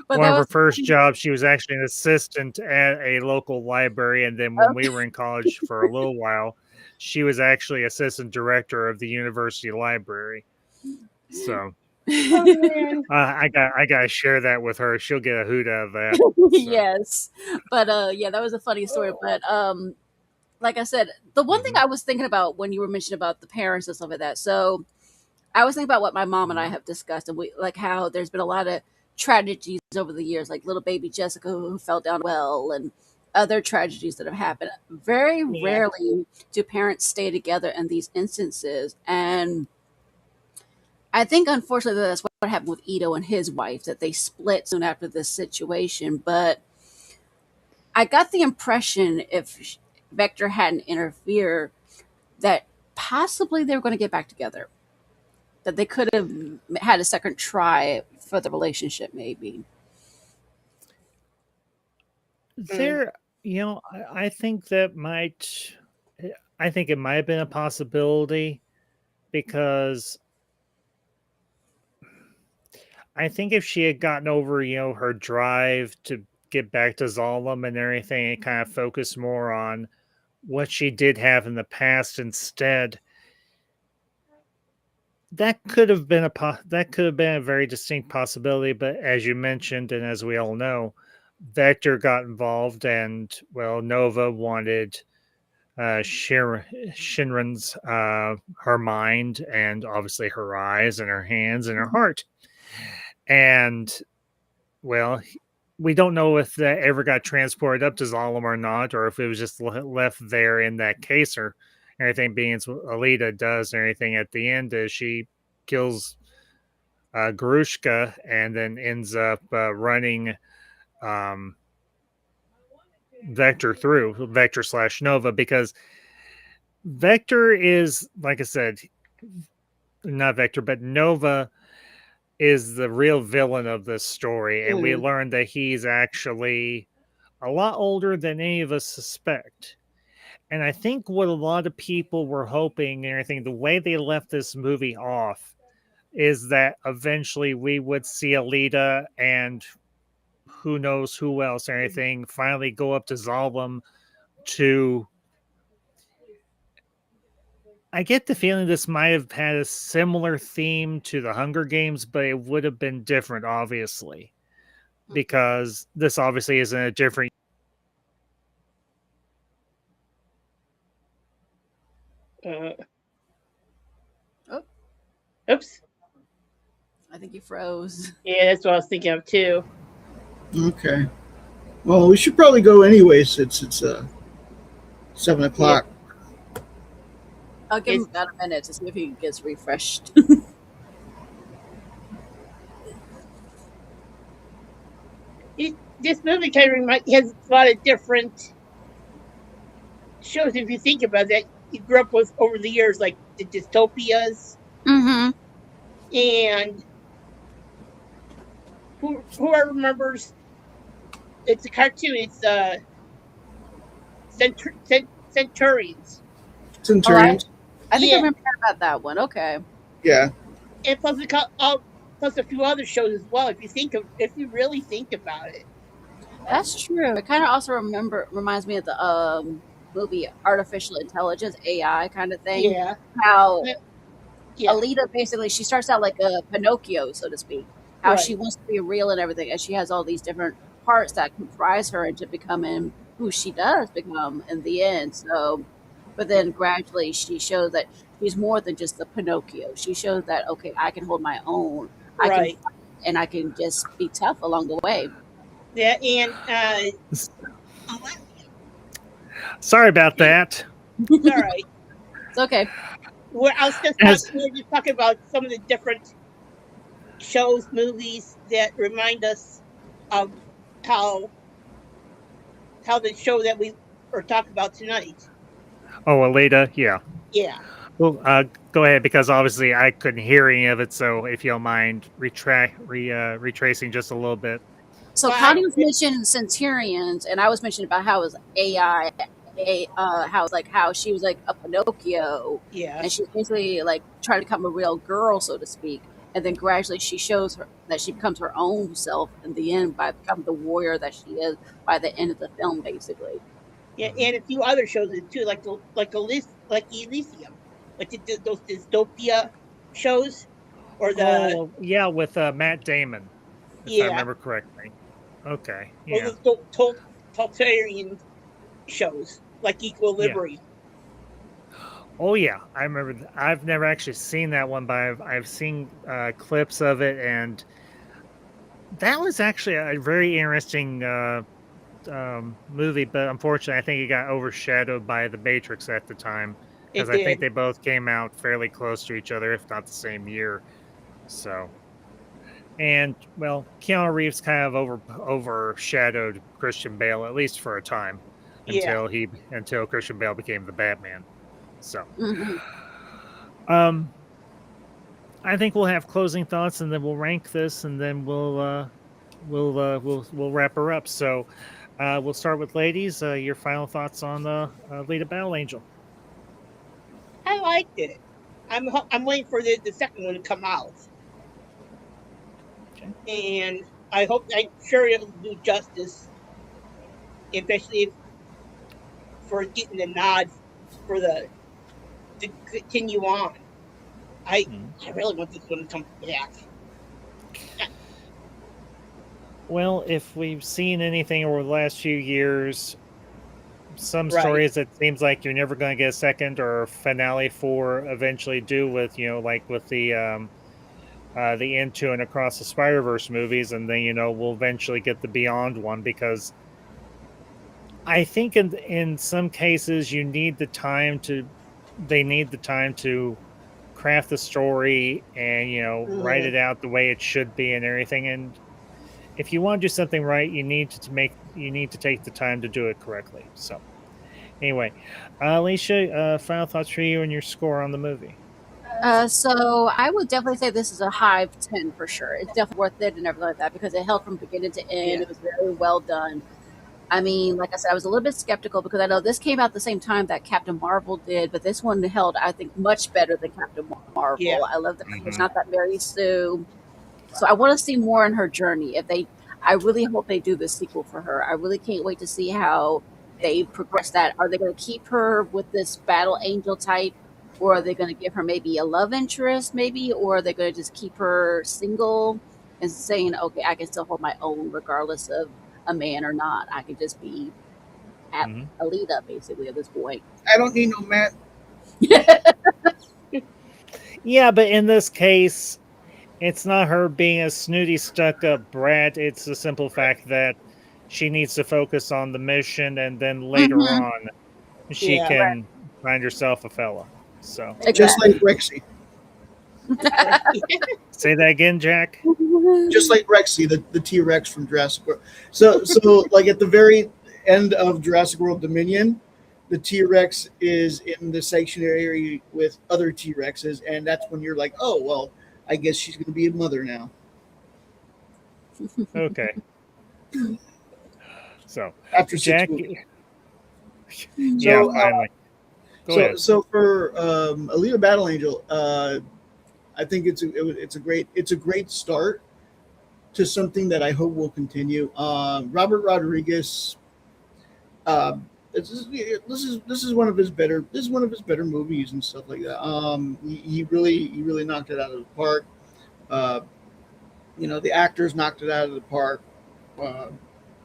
One of her first jobs, she was actually an assistant at a local library. And then when we were in college for a little while, she was actually assistant director of the university library. So I got to share that with her. She'll get a hoot out of that. So. Yes. But yeah, that was a funny story. But like I said, the one thing I was thinking about when you were mentioning about the parents and stuff like that. So I was thinking about what my mom and I have discussed, and we like how there's been a lot of tragedies over the years, like little baby Jessica who fell down a well and other tragedies that have happened. Very rarely do parents stay together in these instances. And I think, unfortunately, that's what happened with Ito and his wife, that they split soon after this situation. But I got the impression if Vector hadn't interfered, that possibly they were going to get back together. That they could have had a second try for the relationship, maybe. There, I think that I think it might have been a possibility because I think if she had gotten over, her drive to get back to Zalem and everything and kind of focus more on what she did have in the past instead, that could have been a very distinct possibility. But as you mentioned, and as we all know, Vector got involved, and Nova wanted Shinran's her mind and obviously her eyes and her hands and her heart. And we don't know if that ever got transported up to Zalem or not, or if it was just left there in that case or anything, being as ALITA does and everything at the end as she kills Garushka and then ends up running Vector/Nova, because Vector is, like I said, not Vector, but Nova is the real villain of this story. And we learned that he's actually a lot older than any of us suspect. And I think what a lot of people were hoping and everything, the way they left this movie off, is that eventually we would see ALITA and who knows who else or anything finally go up to Zalem to... I get the feeling this might have had a similar theme to the Hunger Games, but it would have been different, obviously, because this obviously isn't a different... Oops. I think you froze. Yeah, that's what I was thinking of too. Okay. Well, we should probably go anyway since it's 7 o'clock. Yeah. I'll give him about a minute to see if he gets refreshed. This movie kind of has a lot of different shows, if you think about that, you grew up with over the years, like the dystopias, and whoever remembers, it's a cartoon. It's Centurions. Centurions. I think I Yeah. remember about that one. Okay. Yeah. And plus a few other shows as well. If you really think about it. That's true. It kind of also reminds me of the movie Artificial Intelligence, AI kind of thing. Yeah. How Yeah. ALITA basically, she starts out like a Pinocchio, so to speak. How she wants to be real and everything, and she has all these different parts that comprise her into becoming who she does become in the end. So, but then gradually she shows that she's more than just the Pinocchio. She shows that, okay, I can hold my own. I can fight, and I can just be tough along the way. Yeah, and sorry about that. It's all right. It's okay. I was just talking about some of the different shows, movies that remind us of how the show that we are talking about tonight. Oh, ALITA, yeah. Yeah. Well, go ahead, because obviously I couldn't hear any of it. So if you don't mind retracing just a little bit. So Connie was mentioning Centurions, and I was mentioning about how it was AI, how she was like a Pinocchio, and she basically like trying to become a real girl, so to speak, and then gradually she shows her that she becomes her own self in the end by becoming the warrior that she is by the end of the film, basically. Yeah, and a few other shows too, like Elysium, like those dystopia shows, or the with Matt Damon, if I remember correctly. Okay, yeah. Or the totalitarian shows like Equilibrium. Yeah. Oh yeah, I remember. I've never actually seen that one, but I've seen clips of it, and that was actually a very interesting movie. But unfortunately, I think it got overshadowed by The Matrix at the time, because I think they both came out fairly close to each other, if not the same year. So. And, well, Keanu Reeves kind of overshadowed Christian Bale, at least for a time, until Christian Bale became the Batman. So, I think we'll have closing thoughts, and then we'll rank this, and then we'll wrap her up. So, we'll start with ladies. Your final thoughts on Alita Battle Angel. I liked it. I'm waiting for the second one to come out. And I'm sure it'll do justice, especially for getting the nod to continue on. I really want this one to come back. Well, if we've seen anything over the last few years, some stories it seems like you're never going to get a second or finale for eventually do with, like with the Into and Across the Spider-Verse movies, and then we'll eventually get the Beyond one, because I think in some cases they need the time to craft the story and write it out the way it should be and everything. And if you want to do something right, you need to take the time to do it correctly. So anyway, Alicia, final thoughts for you and your score on the movie. So I would definitely say this is a high 10 for sure. It's definitely worth it and everything like that, because it held from beginning to end. It was very well done. I mean, like I said, I was a little bit skeptical because I know this came out the same time that Captain Marvel did, but this one held, I think, much better than Captain Marvel. Yeah. I love that it's not that Mary Sue. So I want to see more in her journey. I really hope they do the sequel for her. I really can't wait to see how they progress that. Are they going to keep her with this battle angel type? Or are they going to give her maybe a love interest, maybe? Or are they going to just keep her single and saying, okay, I can still hold my own regardless of a man or not. I can just be at ALITA, basically, at this point. I don't need no man. Yeah, but in this case, it's not her being a snooty, stuck-up brat. It's the simple fact that she needs to focus on the mission, and then later on, she can find herself a fella. So just like Rexy. Say that again, Jack. Just like Rexy, the T-Rex from Jurassic World. So like at the very end of Jurassic World Dominion, the T-Rex is in the sanctuary with other T-Rexes, and that's when you're like, oh well, I guess she's going to be a mother now. Okay. So After 6 Jack, movies. yeah, finally. Go ahead. So for Alita Battle Angel, I think it's a great start to something that I hope will continue. Robert Rodriguez, this is one of his better movies and stuff like that. He really knocked it out of the park. The actors knocked it out of the park.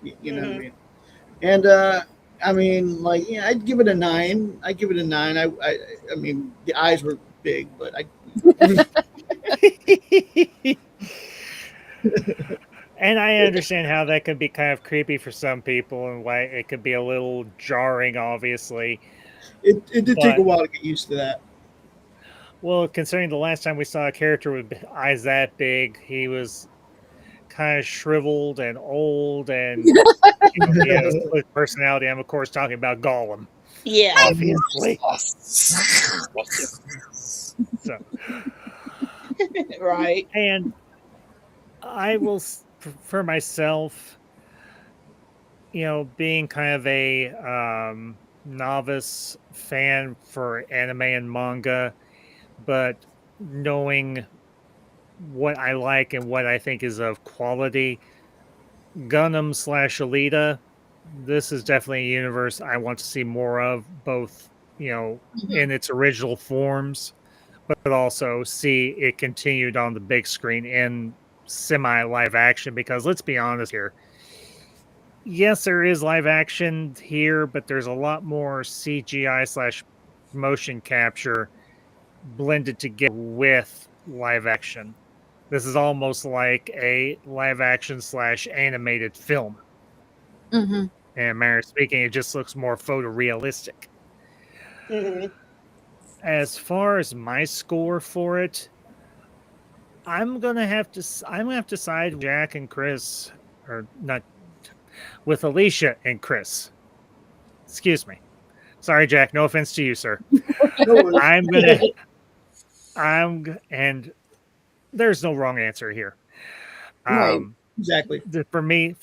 You know what I mean? And I mean, like, yeah, I'd give it a 9. I mean, the eyes were big, but And I understand how that could be kind of creepy for some people and why it could be a little jarring, obviously. It did take a while to get used to that. Well, considering the last time we saw a character with eyes that big, he was kind of shriveled and old and he had a split personality. I'm, of course, talking about Gollum. Yeah. Obviously. So. Right. And I will, for myself, being kind of a novice fan for anime and manga, but knowing what I like and what I think is of quality, Gundam / Alita, this is definitely a universe I want to see more of, both, in its original forms, but also see it continued on the big screen in semi-live action, because let's be honest here. Yes, there is live action here, but there's a lot more CGI / motion capture blended together with live action. This is almost like a live action / animated film. Mm-hmm. And manner of speaking, it just looks more photorealistic. Mm-hmm. As far as my score for it, I'm gonna have to side with Jack and Chris, or not, with Alicia and Chris. Excuse me. Sorry, Jack. No offense to you, sir. And there's no wrong answer here. Right. Exactly. For me,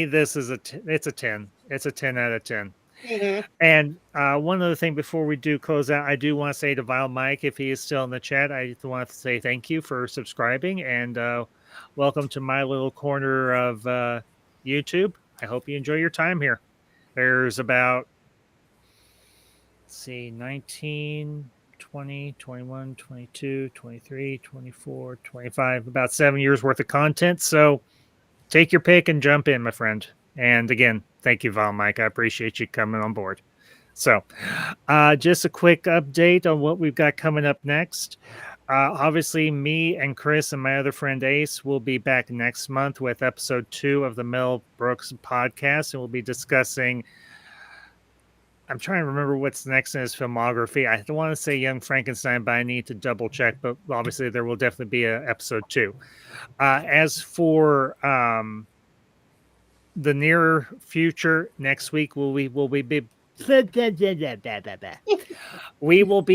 this is it's a 10. It's a 10 out of 10. Mm-hmm. And one other thing before we do close out, I do want to say to Vile Mike, if he is still in the chat, I want to say thank you for subscribing and welcome to my little corner of YouTube. I hope you enjoy your time here. There's about, 19, 20, 21, 22, 23, 24, 25, about 7 years worth of content. So take your pick and jump in, my friend. And again, thank you, Val Mike. I appreciate you coming on board. So just a quick update on what we've got coming up next. Obviously, me and Chris and my other friend Ace will be back next month with episode 2 of the Mel Brooks podcast, and we'll be discussing, I'm trying to remember what's next in his filmography. I don't want to say Young Frankenstein, but I need to double check. But obviously, there will definitely be a episode 2. As for the near future, next week we will be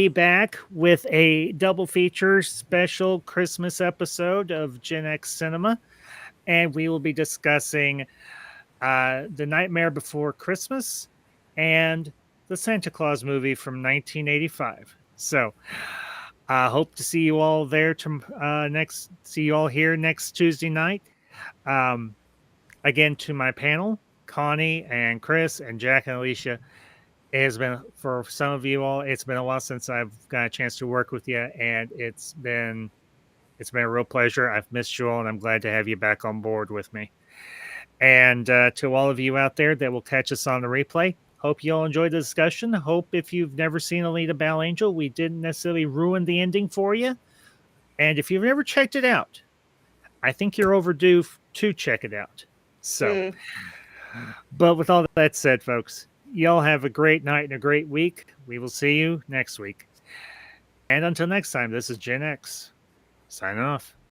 back with a double feature special Christmas episode of Gen X Cinema, and we will be discussing The Nightmare Before Christmas and the Santa Claus movie from 1985. So I hope to see you all there see you all here next Tuesday night. Again, to my panel, Connie and Chris and Jack and Alicia, it has been, for some of you all, it's been a while since I've got a chance to work with you, and it's been a real pleasure. I've missed you all, and I'm glad to have you back on board with me. And to all of you out there that will catch us on the replay, hope you all enjoyed the discussion. Hope if you've never seen Alita Battle Angel, we didn't necessarily ruin the ending for you. And if you've never checked it out, I think you're overdue to check it out. So, but with all that said, folks, y'all have a great night and a great week. We will see you next week. And until next time, this is Gen X signing off.